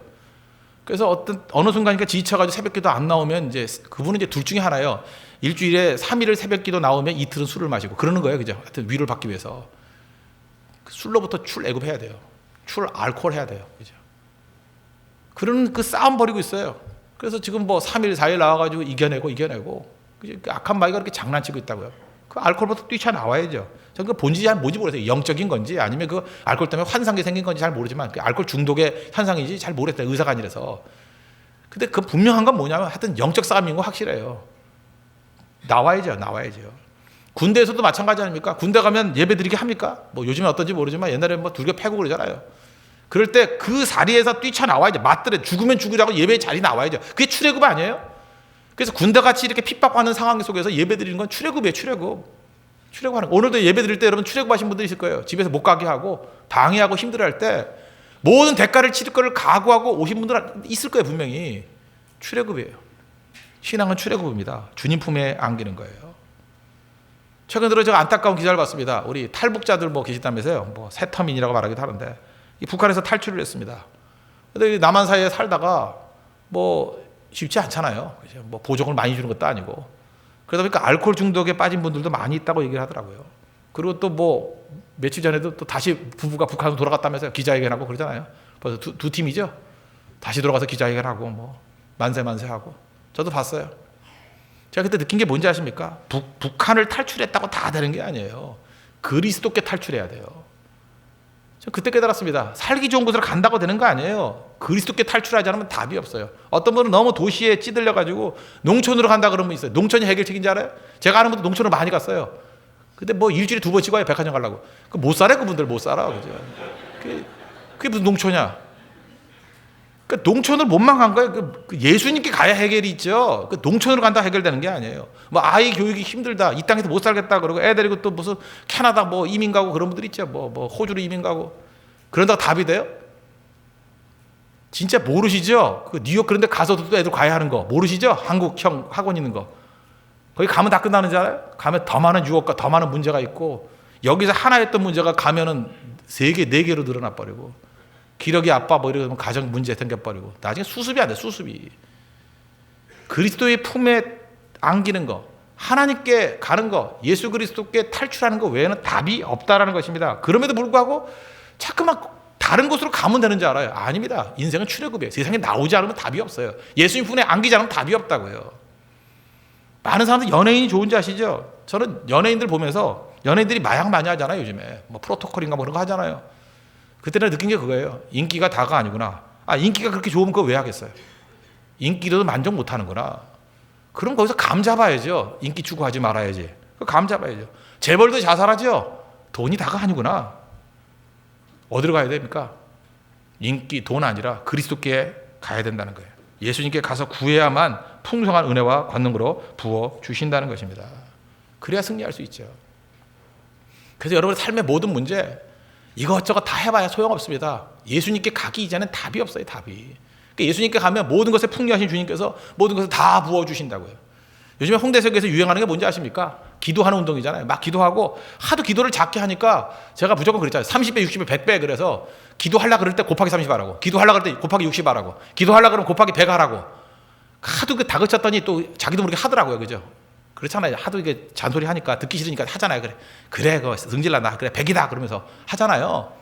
그래서 어느 순간이니까 지쳐가지고 새벽기도 안 나오면 이제 그분은 이제 둘 중에 하나예요. 일주일에 3일을 새벽기도 나오면 이틀은 술을 마시고 그러는 거예요, 그죠? 하여튼 위를 받기 위해서 술로부터 출애굽해야 돼요. 알코올 해야 돼요, 그죠? 그런 그 싸움 벌이고 있어요. 그래서 지금 뭐 3일 4일 나와가지고 이겨내고 그죠? 그 악한 마귀가 그렇게 장난치고 있다고요. 그 알코올부터 뛰쳐나와야죠. 저는 그 본질이 잘 뭔지 모르겠어요. 영적인 건지 아니면 그 알코올 때문에 환상이 생긴 건지 잘 모르지만 그 알코올 중독의 현상인지 잘 모르겠어요. 의사가 아니라서. 근데 그 분명한 건 뭐냐면 하여튼 영적 싸움인 거 확실해요. 나와야죠. 군대에서도 마찬가지 아닙니까? 군대 가면 예배 드리게 합니까? 뭐 요즘에 어떤지 모르지만 옛날에 뭐 둘개 패고 그러잖아요. 그럴 때 그 자리에서 뛰쳐나와야죠. 맞들어 죽으면 죽으라고 예배의 자리 나와야죠. 그게 출애굽 아니에요? 그래서 군대같이 이렇게 핍박하는 상황 속에서 예배 드리는 건 출애굽이에요. 출애굽하는 거. 오늘도 예배 드릴 때 여러분 출애굽하신 분들이 있을 거예요. 집에서 못 가게 하고 방해하고 힘들어할 때 모든 대가를 치를 거를 각오하고 오신 분들 있을 거예요. 분명히. 출애굽이에요. 신앙은 출애굽입니다. 주님 품에 안기는 거예요. 최근 들어 제가 안타까운 기사를 봤습니다. 우리 탈북자들 뭐 계시다면서요. 뭐 세터민이라고 말하기도 하는데 이 북한에서 탈출을 했습니다. 근데 남한 사이에 살다가 뭐 쉽지 않잖아요. 뭐 보조금을 많이 주는 것도 아니고. 그러다 보니까 알코올 중독에 빠진 분들도 많이 있다고 얘기를 하더라고요. 그리고 또 뭐 며칠 전에도 또 다시 부부가 북한으로 돌아갔다면서요. 기자회견하고 그러잖아요. 벌써 두 팀이죠. 다시 돌아가서 기자회견하고 뭐 만세하고. 저도 봤어요. 제가 그때 느낀 게 뭔지 아십니까? 북한을 탈출했다고 다 되는 게 아니에요. 그리스도께 탈출해야 돼요. 저 그때 깨달았습니다. 살기 좋은 곳으로 간다고 되는 거 아니에요. 그리스도께 탈출하지 않으면 답이 없어요. 어떤 분은 너무 도시에 찌들려가지고 농촌으로 간다 그러는 분 있어요. 농촌이 해결책인지 알아요? 제가 아는 분도 농촌으로 많이 갔어요. 근데 뭐 일주일에 2번씩 와요. 백화점 가려고. 못 살아요. 그분들 못 살아. 그죠? 그게 무슨 농촌이야. 그러니까 농촌을 못만 간 거예요. 그 예수님께 가야 해결이 있죠. 그 농촌으로 간다 해결되는 게 아니에요. 뭐 아이 교육이 힘들다, 이 땅에서 못 살겠다 그러고 애 데리고 또 무슨 캐나다 뭐 이민 가고 그런 분들 있죠. 뭐 호주로 이민 가고 그런다고 답이 돼요? 진짜 모르시죠? 그 뉴욕 그런데 가서도 또 애들 가야 하는 거 모르시죠? 한국형 학원 있는 거 거기 가면 다 끝나는 줄 알아요? 가면 더 많은 유혹과 더 많은 문제가 있고 여기서 하나였던 문제가 가면은 3개, 4개로 늘어나 버리고. 기러기 아빠 뭐 이러면 가정 문제 생겨버리고 나중에 수습이 안 돼. 수습이. 그리스도의 품에 안기는 거, 하나님께 가는 거, 예수 그리스도께 탈출하는 거 외에는 답이 없다라는 것입니다. 그럼에도 불구하고 자꾸만 다른 곳으로 가면 되는 줄 알아요. 아닙니다. 인생은 출애굽이에요. 세상에 나오지 않으면 답이 없어요. 예수님 품에 안기지 않으면 답이 없다고요. 많은 사람들 연예인이 좋은지 아시죠? 저는 연예인들 보면서 연예인들이 마약 많이 하잖아요. 요즘에 뭐 프로토콜인가 뭐 그런 거 하잖아요. 그때는 느낀 게 그거예요. 인기가 다가 아니구나. 인기가 그렇게 좋으면 그거 왜 하겠어요? 인기로도 만족 못 하는구나. 그럼 거기서 감 잡아야죠. 인기 추구하지 말아야지. 감 잡아야죠. 재벌도 자살하죠. 돈이 다가 아니구나. 어디로 가야 됩니까? 인기, 돈 아니라 그리스도께 가야 된다는 거예요. 예수님께 가서 구해야만 풍성한 은혜와 권능으로 부어 주신다는 것입니다. 그래야 승리할 수 있죠. 그래서 여러분의 삶의 모든 문제 이것저것 다 해봐야 소용없습니다. 예수님께 가기 이전엔 답이 없어요. 답이. 그러니까 예수님께 가면 모든 것에 풍요하신 주님께서 모든 것을 다 부어주신다고요. 요즘에 홍대석에서 유행하는 게 뭔지 아십니까? 기도하는 운동이잖아요. 막 기도하고 하도 기도를 작게 하니까 제가 무조건 그랬잖아요. 30배, 60배, 100배 그래서 기도하려고 그럴 때 곱하기 30 하라고, 기도하려고 그럴 때 곱하기 60 하라고, 기도하려고 그러면 곱하기 100 하라고 하도 다그쳤더니 또 자기도 모르게 하더라고요. 그죠? 그렇잖아요. 하도 이게 잔소리 하니까 듣기 싫으니까 하잖아요. 그래 그거 승질난다. 그래 100이다 그러면서 하잖아요.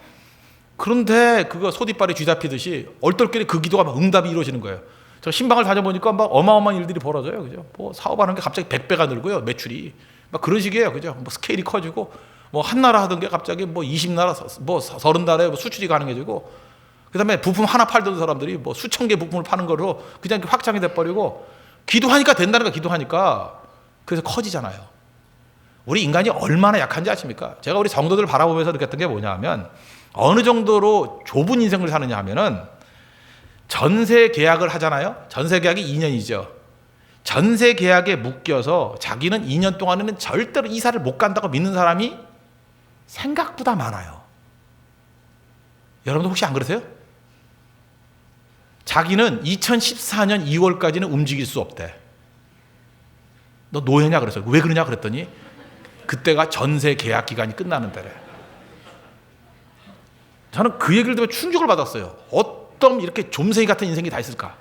그런데 그거 소뒷발에 쥐 잡히듯이 얼떨결에 그 기도가 막 응답이 이루어지는 거예요. 저 신방을 다녀보니까 막 어마어마한 일들이 벌어져요. 그죠? 뭐 사업하는 게 갑자기 100배가 늘고요. 매출이. 막 그런 식이에요. 그죠? 뭐 스케일이 커지고 뭐 한 나라 하던 게 갑자기 뭐 20나라 뭐 30나라에 뭐 수출이 가능해지고 그다음에 부품 하나 팔던 사람들이 뭐 수천 개 부품을 파는 거로 그냥 확장이 돼 버리고 기도하니까 된다는 거 기도하니까 그래서 커지잖아요. 우리 인간이 얼마나 약한지 아십니까? 제가 우리 성도들 바라보면서 느꼈던 게 뭐냐면 어느 정도로 좁은 인생을 사느냐 하면은 전세 계약을 하잖아요. 전세 계약이 2년이죠. 전세 계약에 묶여서 자기는 2년 동안에는 절대로 이사를 못 간다고 믿는 사람이 생각보다 많아요. 여러분도 혹시 안 그러세요? 자기는 2014년 2월까지는 움직일 수 없대. 너 노예냐 그랬어요. 왜 그러냐 그랬더니 그때가 전세 계약 기간이 끝나는 때래. 저는 그 얘기를 들으면 충격을 받았어요. 어떤 이렇게 좀생이 같은 인생이 다 있을까?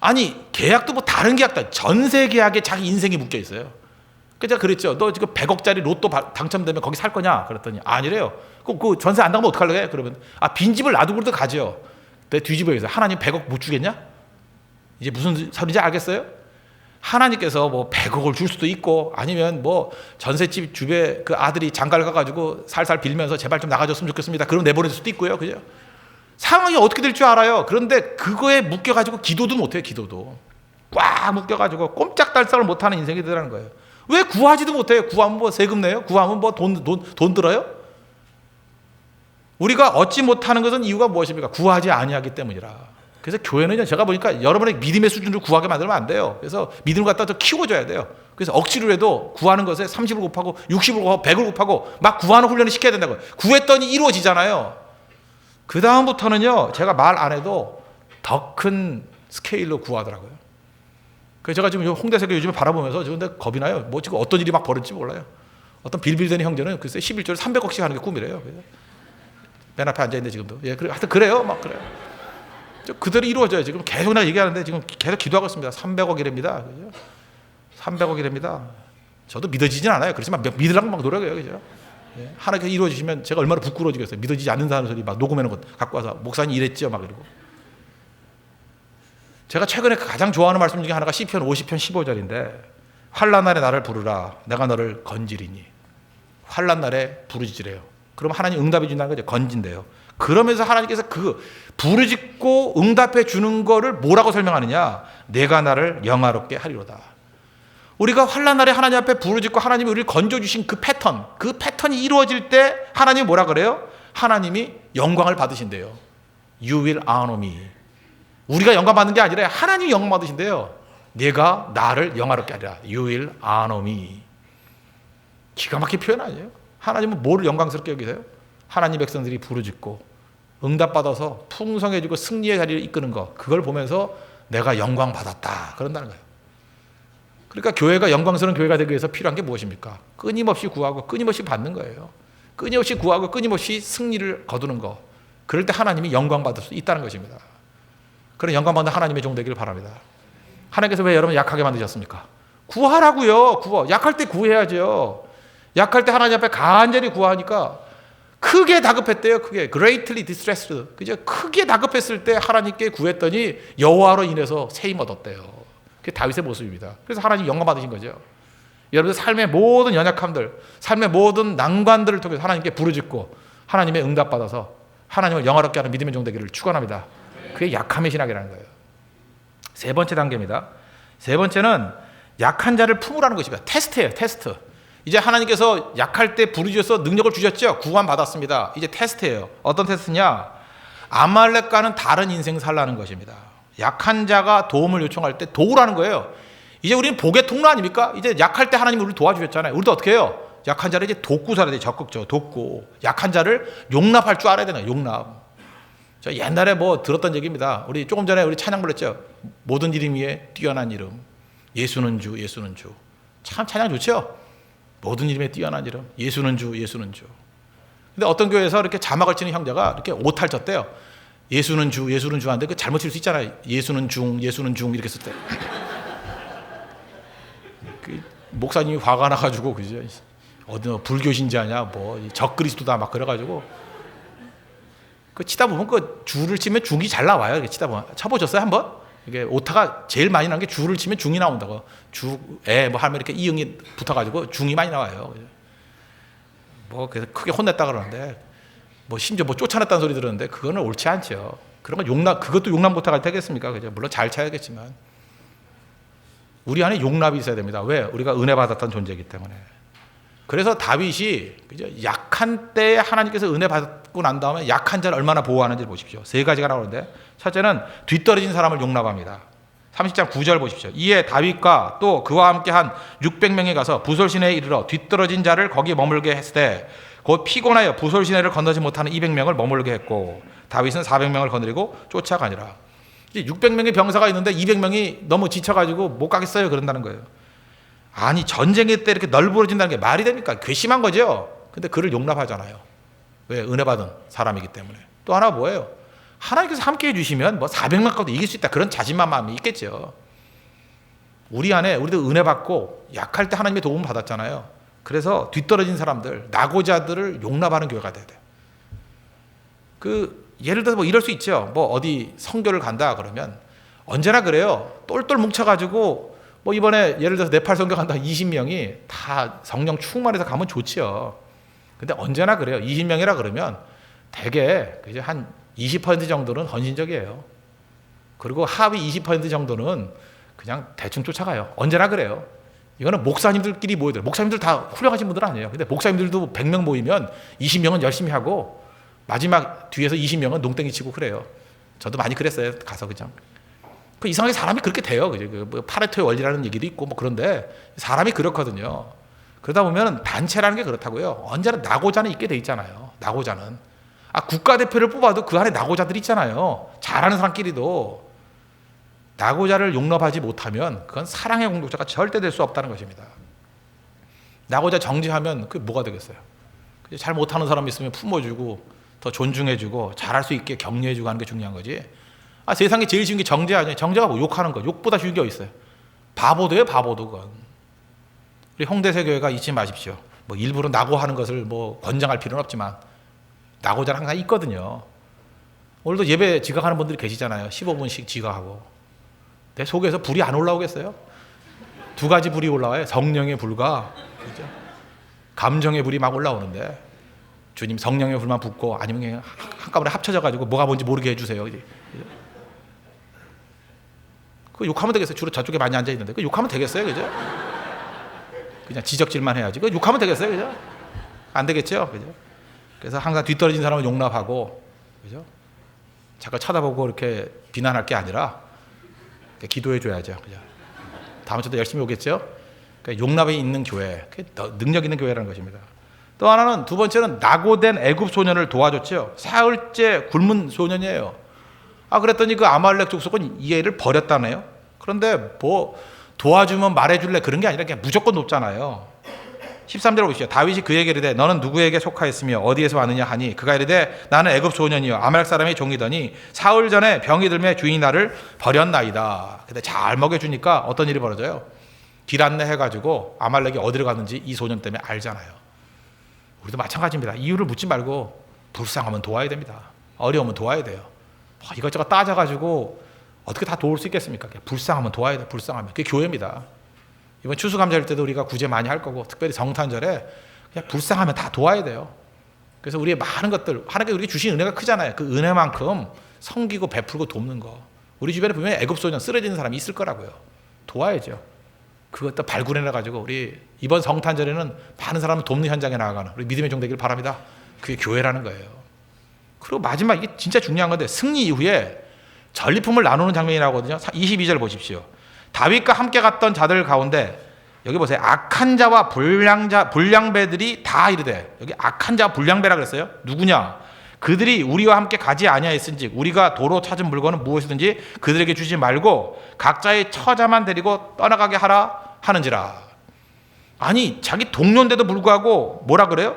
아니 계약도 뭐 다른 계약도 전세 계약에 자기 인생이 묶여 있어요. 그래서 제가 그랬죠. 너 지금 100억짜리 로또 당첨되면 거기 살 거냐? 그랬더니 아니래요. 그 전세 안 나가면 어떡하려고 해? 그러면 빈집을 놔두고도 가죠. 내 뒤집어서 하나님 100억 못 주겠냐? 이제 무슨 소리인지 알겠어요? 하나님께서 뭐 100억을 줄 수도 있고 아니면 뭐 전셋집 주변에 그 아들이 장가를 가가지고 살살 빌면서 제발 좀 나가줬으면 좋겠습니다. 그럼 내보낼 수도 있고요. 그죠? 상황이 어떻게 될 줄 알아요. 그런데 그거에 묶여가지고 기도도 못해요. 기도도 꽉 묶여가지고 꼼짝달싹을 못하는 인생이 되라는 거예요. 왜 구하지도 못해요? 구하면 뭐 세금 내요? 구하면 뭐 돈 들어요? 우리가 얻지 못하는 것은 이유가 무엇입니까? 구하지 아니하기 때문이라. 그래서 교회는 제가 보니까 여러분의 믿음의 수준을 구하게 만들면 안 돼요. 그래서 믿음을 갖다 더 키워줘야 돼요. 그래서 억지로 해도 구하는 것에 30을 곱하고 60을 곱하고 100을 곱하고 막 구하는 훈련을 시켜야 된다고요. 구했더니 이루어지잖아요. 그 다음부터는요, 제가 말 안 해도 더 큰 스케일로 구하더라고요. 그래서 제가 지금 홍대석에 요즘에 바라보면서 지금 겁이 나요. 뭐 지금 어떤 일이 막 벌어질지 몰라요. 어떤 빌빌대는 형제는 글쎄 11조를 300억씩 하는 게 꿈이래요. 맨 앞에 앉아있는데 지금도. 예, 하여튼 그래요. 막 그래요. 그대로 이루어져요. 지금 계속 내가 얘기하는데 지금 계속 기도하고 있습니다. 300억이랍니다. 그죠? 300억이랍니다. 저도 믿어지진 않아요. 그렇지만 믿으려고 막 노력해요. 그죠? 예, 하나님께서 이루어지시면 제가 얼마나 부끄러워지겠어요. 믿어지지 않는다는 소리 막 녹음해놓은 것 갖고 와서 목사님 이랬죠. 막 이러고. 제가 최근에 가장 좋아하는 말씀 중에 하나가 시편 50편 15절인데 환난 날에 나를 부르라 내가 너를 건지리니. 환난 날에 부르짖으래요. 그럼 하나님 응답해 준다는 거죠. 건진대요. 그러면서 하나님께서 그 부르짖고 응답해 주는 거를 뭐라고 설명하느냐? 내가 나를 영화롭게 하리로다. 우리가 환난 날에 하나님 앞에 부르짖고 하나님이 우리를 건져주신 그 패턴이 이루어질 때 하나님이 뭐라 그래요? 하나님이 영광을 받으신대요. You will honor me. 우리가 영광 받는 게 아니라 하나님이 영광 받으신대요. 내가 나를 영화롭게 하리라. You will honor me. 기가 막힌 표현 아니에요? 하나님은 뭐를 영광스럽게 여기세요? 하나님 백성들이 부르짖고 응답받아서 풍성해지고 승리의 자리를 이끄는 것, 그걸 보면서 내가 영광 받았다 그런다는 거예요. 그러니까 교회가 영광스러운 교회가 되기 위해서 필요한 게 무엇입니까? 끊임없이 구하고 끊임없이 받는 거예요. 끊임없이 구하고 끊임없이 승리를 거두는 것. 그럴 때 하나님이 영광 받을 수 있다는 것입니다. 그런 영광 받는 하나님의 종 되기를 바랍니다. 하나님께서 왜 여러분 약하게 만드셨습니까? 구하라고요. 약할 때 구해야죠. 약할 때 하나님 앞에 간절히 구하니까 크게 다급했대요. 크게 greatly distressed. 그죠? 크게 다급했을 때 하나님께 구했더니 여호와로 인해서 새 힘 얻었대요. 그게 다윗의 모습입니다. 그래서 하나님 영광 받으신 거죠. 여러분들 삶의 모든 연약함들, 삶의 모든 난관들을 통해서 하나님께 부르짖고 하나님의 응답받아서 하나님을 영화롭게 하는 믿음의 종 되기를 축원합니다. 그게 약함의 신학이라는 거예요. 세 번째 단계입니다. 세 번째는 약한 자를 품으라는 것입니다. 테스트예요. 테스트. 이제 하나님께서 약할 때 부르짖어서 능력을 주셨죠. 구원 받았습니다. 이제 테스트예요. 어떤 테스트냐? 아말렉과는 다른 인생 살라는 것입니다. 약한 자가 도움을 요청할 때 도우라는 거예요. 이제 우리는 복의 통로 아닙니까? 이제 약할 때 하나님이 우리를 도와주셨잖아요. 우리도 어떻게 해요? 약한 자를 이제 돕고 살아야 돼요. 적극적으로 돕고. 약한 자를 용납할 줄 알아야 되나요? 용납. 저 옛날에 뭐 들었던 얘기입니다. 우리 조금 전에 우리 찬양 불렀죠. 모든 이름 위에 뛰어난 이름. 예수는 주, 예수는 주. 참 찬양 좋죠? 모든 이름에 뛰어난 이름. 예수는 주, 예수는 주. 근데 어떤 교회에서 이렇게 자막을 치는 형제가 이렇게 오탈 쳤대요. 예수는 주, 예수는 주 하는데 그 잘못 칠 수 있잖아요. 예수는 중, 예수는 중 이렇게 썼대. 그 목사님이 화가 나가지고 그죠? 어디 불교 신자냐, 뭐 적그리스도다 막 그래가지고 그 치다 보면 그 주를 치면 중이 잘 나와요. 이렇게 치다 보면 쳐보셨어요 한번? 이게 오타가 제일 많이 나는 게 주를 치면 중이 나온다고. 주에 뭐 하면 이렇게 이응이 붙어가지고 중이 많이 나와요. 뭐 그래서 크게 혼냈다 그러는데 뭐 심지어 뭐 쫓아냈다는 소리 들었는데 그거는 옳지 않죠. 그런 건 용납, 그것도 용납 못할 테겠습니까? 그죠? 물론 잘 쳐야겠지만 우리 안에 용납이 있어야 됩니다. 왜? 우리가 은혜 받았던 존재이기 때문에. 그래서 다윗이 그죠? 약한 때에 하나님께서 은혜 받고 난 다음에 약한 자를 얼마나 보호하는지 보십시오. 세 가지가 나오는데 첫째는 뒤떨어진 사람을 용납합니다. 30장 9절 보십시오. 이에 다윗과 또 그와 함께 한 600명이 가서 부솔 시내에 이르러 뒤떨어진 자를 거기 머물게 했을 곧 피곤하여 부솔 시내를 건너지 못하는 200명을 머물게 했고 다윗은 400명을 거느리고 쫓아가니라. 600명의 병사가 있는데 200명이 너무 지쳐가지고 못 가겠어요 그런다는 거예요. 아니 전쟁의 때 이렇게 널브러진다는 게 말이 됩니까? 괘씸한 거죠. 근데 그를 용납하잖아요. 왜? 은혜 받은 사람이기 때문에. 또 하나 뭐예요? 하나님께서 함께 해주시면 뭐 400명 갖고도 이길 수 있다 그런 자신만마음이 있겠죠. 우리 안에 우리도 은혜 받고 약할 때 하나님의 도움을 받았잖아요. 그래서 뒤떨어진 사람들, 낙오자들을 용납하는 교회가 돼야 돼요. 예를 들어서 뭐 이럴 수 있죠. 뭐 어디 선교를 간다 그러면 언제나 그래요. 똘똘 뭉쳐가지고 뭐 이번에 예를 들어서 네팔 선교 간다 20명이 다 성령 충만해서 가면 좋지요. 근데 언제나 그래요. 20명이라 그러면 대개 이제 한 20% 정도는 헌신적이에요. 그리고 하위 20% 정도는 그냥 대충 쫓아가요. 언제나 그래요. 이거는 목사님들끼리 모여요. 목사님들 다 훌륭하신 분들 아니에요. 근데 목사님들도 100명 모이면 20명은 열심히 하고 마지막 뒤에서 20명은 농땡이 치고 그래요. 저도 많이 그랬어요. 가서 그냥. 이상하게 사람이 그렇게 돼요. 그죠? 뭐 파레토의 원리라는 얘기도 있고 뭐 그런데 사람이 그렇거든요. 그러다 보면 단체라는 게 그렇다고요. 언제나 낙오자는 있게 돼 있잖아요. 낙오자는. 국가대표를 뽑아도 그 안에 낙오자들이 있잖아요. 잘하는 사람끼리도. 낙오자를 용납하지 못하면 그건 사랑의 공동체가 절대 될 수 없다는 것입니다. 낙오자 정지하면 그게 뭐가 되겠어요? 잘 못하는 사람 있으면 품어주고 더 존중해주고 잘할 수 있게 격려해주고 하는 게 중요한 거지. 세상에 제일 쉬운 게 정죄 아니에요. 정죄가 뭐 욕하는 거. 욕보다 쉬운 게 어디 있어요. 바보도예요. 바보도 그건. 우리 홍대세 교회가 잊지 마십시오. 뭐 일부러 낙오하는 것을 뭐 권장할 필요는 없지만 낙오자는 항상 있거든요. 오늘도 예배 지각하는 분들이 계시잖아요. 15분씩 지각하고. 내 속에서 불이 안 올라오겠어요? 두 가지 불이 올라와요. 성령의 불과 그렇죠? 감정의 불이 막 올라오는데 주님 성령의 불만 붙고 아니면 그냥 한꺼번에 합쳐져가지고 뭐가 뭔지 모르게 해주세요. 그 욕하면 되겠어요. 주로 저쪽에 많이 앉아 있는데 그 욕하면 되겠어요, 그죠? 그냥 지적질만 해야지. 그 욕하면 되겠어요, 그죠? 안 되겠죠, 그죠? 그래서 항상 뒤떨어진 사람을 용납하고, 그죠? 잠깐 쳐다보고 이렇게 비난할 게 아니라 기도해 줘야죠, 그죠? 다음 주도 열심히 오겠죠? 그러니까 용납이 있는 교회, 능력 있는 교회라는 것입니다. 또 하나는 두 번째는 낙오된 애굽 소년을 도와줬죠. 사흘째 굶은 소년이에요. 그랬더니 그 아말렉 족속은 이 애를 버렸다네요. 그런데 뭐 도와주면 말해줄래 그런 게 아니라 그냥 무조건 높잖아요. 13절 보시죠. 다윗이 그에게 이르되 너는 누구에게 속하였으며 어디에서 왔느냐 하니 그가 이르되 나는 애굽 소년이요 아말렉 사람의 종이더니 사흘 전에 병이 들매 주인이 나를 버렸나이다. 근데 잘 먹여주니까 어떤 일이 벌어져요? 길 안내해가지고 아말렉이 어디로 갔는지 이 소년 때문에 알잖아요. 우리도 마찬가지입니다. 이유를 묻지 말고 불쌍하면 도와야 됩니다. 어려우면 도와야 돼요. 이것저것 따져가지고 어떻게 다 도울 수 있겠습니까? 불쌍하면 도와야 돼. 불쌍하면. 그게 교회입니다. 이번 추수감사절 때도 우리가 구제 많이 할 거고, 특별히 성탄절에 그냥 불쌍하면 다 도와야 돼요. 그래서 우리의 많은 것들, 하나님께 우리에게 주신 은혜가 크잖아요. 그 은혜만큼 섬기고 베풀고 돕는 거. 우리 주변에 보면 애굽 소년 쓰러지는 사람이 있을 거라고요. 도와야죠. 그것도 발굴해내 가지고 우리 이번 성탄절에는 많은 사람을 돕는 현장에 나아가는 우리 믿음의 종 되길 바랍니다. 그게 교회라는 거예요. 그리고 마지막 이게 진짜 중요한 건데, 승리 이후에 전리품을 나누는 장면이 나오거든요. 22절 보십시오. 다윗과 함께 갔던 자들 가운데, 여기 보세요. 악한 자와 불량배들이 다 이르되, 여기 악한 자와 불량배라 그랬어요. 누구냐? 그들이 우리와 함께 가지 아니하였은즉 우리가 도로 찾은 물건은 무엇이든지 그들에게 주지 말고 각자의 처자만 데리고 떠나가게 하라 하는지라. 아니, 자기 동료인데도 불구하고 뭐라 그래요?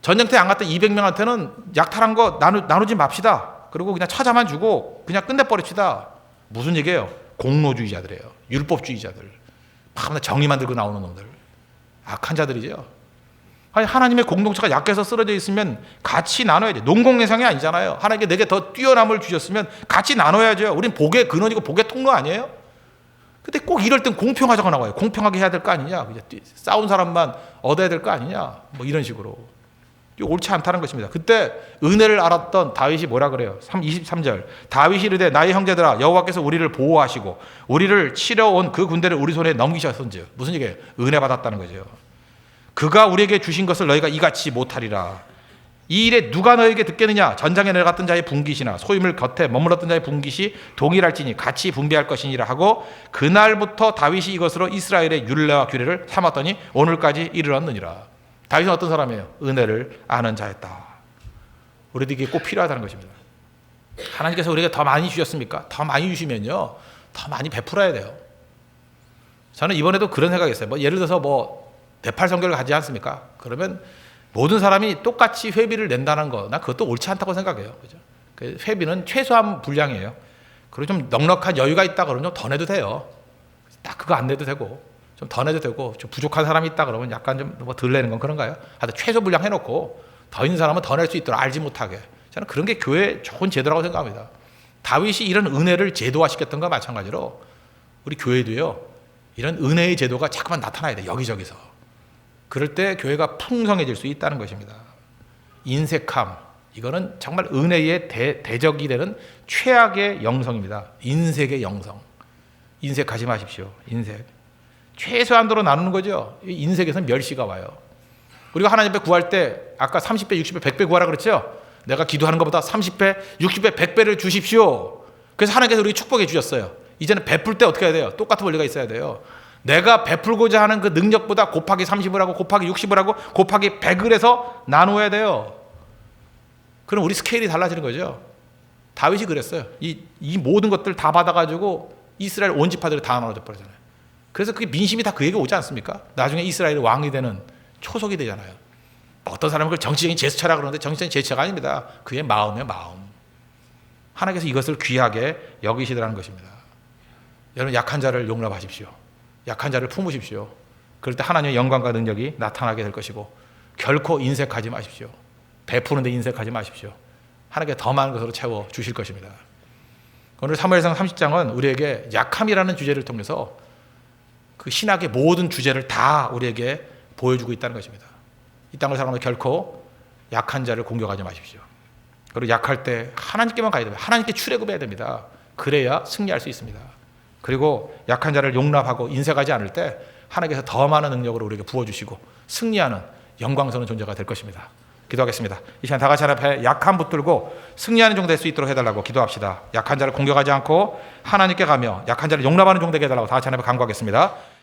전쟁터에 안 갔던 200명한테는 약탈한 거 나누지 맙시다. 그리고 그냥 처자만 주고 그냥 끝내버립시다. 무슨 얘기예요? 공로주의자들이에요. 율법주의자들. 막 정의만 들고 나오는 놈들. 악한 자들이죠. 아니, 하나님의 공동체가 약해서 쓰러져 있으면 같이 나눠야 돼. 농공예상이 아니잖아요. 하나님께 내게 더 뛰어남을 주셨으면 같이 나눠야죠. 우린 복의 근원이고 복의 통로 아니에요? 근데 꼭 이럴 땐 공평하자고 나와요. 공평하게 해야 될 거 아니냐? 그냥 싸운 사람만 얻어야 될 거 아니냐? 뭐 이런 식으로. 옳지 않다는 것입니다. 그때 은혜를 알았던 다윗이 뭐라 그래요? 23절. 다윗이 이르되 나의 형제들아, 여호와께서 우리를 보호하시고 우리를 치러 온 그 군대를 우리 손에 넘기셨은지. 무슨 얘기예요? 은혜 받았다는 거죠. 그가 우리에게 주신 것을 너희가 이같이 못하리라. 이 일에 누가 너에게 듣겠느냐? 전장에 내려갔던 자의 분깃이나 소임을 곁에 머물렀던 자의 분깃이 동일할지니 같이 분배할 것이니라 하고, 그날부터 다윗이 이것으로 이스라엘의 율례와 규례를 삼았더니 오늘까지 이르렀느니라. 다윗은 어떤 사람이에요? 은혜를 아는 자였다. 우리에게 꼭 필요하다는 것입니다. 하나님께서 우리에게 더 많이 주셨습니까? 더 많이 주시면요, 더 많이 베풀어야 돼요. 저는 이번에도 그런 생각이 있어요. 예를 들어서 대팔 선교를 가지 않습니까? 그러면 모든 사람이 똑같이 회비를 낸다는 거, 나 그것도 옳지 않다고 생각해요. 그죠? 그 회비는 최소한 분량이에요. 그리고 좀 넉넉한 여유가 있다 그러면 더 내도 돼요. 딱 그거 안 내도 되고, 좀 더 내도 되고, 좀 부족한 사람이 있다 그러면 약간 좀 덜 내는 건 그런가요? 하여튼 최소 분량 해놓고 더 있는 사람은 더 낼 수 있도록 알지 못하게. 저는 그런 게 교회의 좋은 제도라고 생각합니다. 다윗이 이런 은혜를 제도화시켰던 것과 마찬가지로 우리 교회도요, 이런 은혜의 제도가 자꾸만 나타나야 돼요. 여기저기서. 그럴 때 교회가 풍성해질 수 있다는 것입니다. 인색함, 이거는 정말 은혜의 대적이 되는 최악의 영성입니다. 인색의 영성. 인색하지 마십시오. 인색. 최소한도로 나누는 거죠. 인색에서는 멸시가 와요. 우리가 하나님 앞에 구할 때 아까 30배, 60배, 100배 구하라 그랬죠. 내가 기도하는 것보다 30배, 60배, 100배를 주십시오. 그래서 하나님께서 우리에게 축복해 주셨어요. 이제는 베풀 때 어떻게 해야 돼요? 똑같은 원리가 있어야 돼요. 내가 베풀고자 하는 그 능력보다 곱하기 30을 하고 곱하기 60을 하고 곱하기 100을 해서 나누어야 돼요. 그럼 우리 스케일이 달라지는 거죠. 다윗이 그랬어요. 이 모든 것들 다 받아가지고 이스라엘 온 지파들이 다 나눠져 버리잖아요. 그래서 그게 민심이 다 그에게 오지 않습니까? 나중에 이스라엘의 왕이 되는 초석이 되잖아요. 어떤 사람은 그걸 정치적인 제스처라 그러는데 정치적인 제스처가 아닙니다. 그의 마음이에요, 마음. 하나님께서 이것을 귀하게 여기시더라는 것입니다. 여러분, 약한 자를 용납하십시오. 약한 자를 품으십시오. 그럴 때 하나님의 영광과 능력이 나타나게 될 것이고, 결코 인색하지 마십시오. 베푸는데 인색하지 마십시오. 하나님께 더 많은 것으로 채워 주실 것입니다. 오늘 사무엘상 30장은 우리에게 약함이라는 주제를 통해서 그 신학의 모든 주제를 다 우리에게 보여주고 있다는 것입니다. 이 땅을 살아가면 결코 약한 자를 공격하지 마십시오. 그리고 약할 때 하나님께만 가야 됩니다. 하나님께 출애굽해야 됩니다. 그래야 승리할 수 있습니다. 그리고 약한 자를 용납하고 인색하지 않을 때 하나님께서 더 많은 능력으로 우리에게 부어주시고 승리하는 영광스러운 존재가 될 것입니다. 기도하겠습니다. 이 시간 다 같이 하나님 앞에 약함 붙들고 승리하는 종 될 수 있도록 해달라고 기도합시다. 약한 자를 공격하지 않고 하나님께 가며 약한 자를 용납하는 종 되게 해달라고 다 같이 하나님 앞에 간구하겠습니다.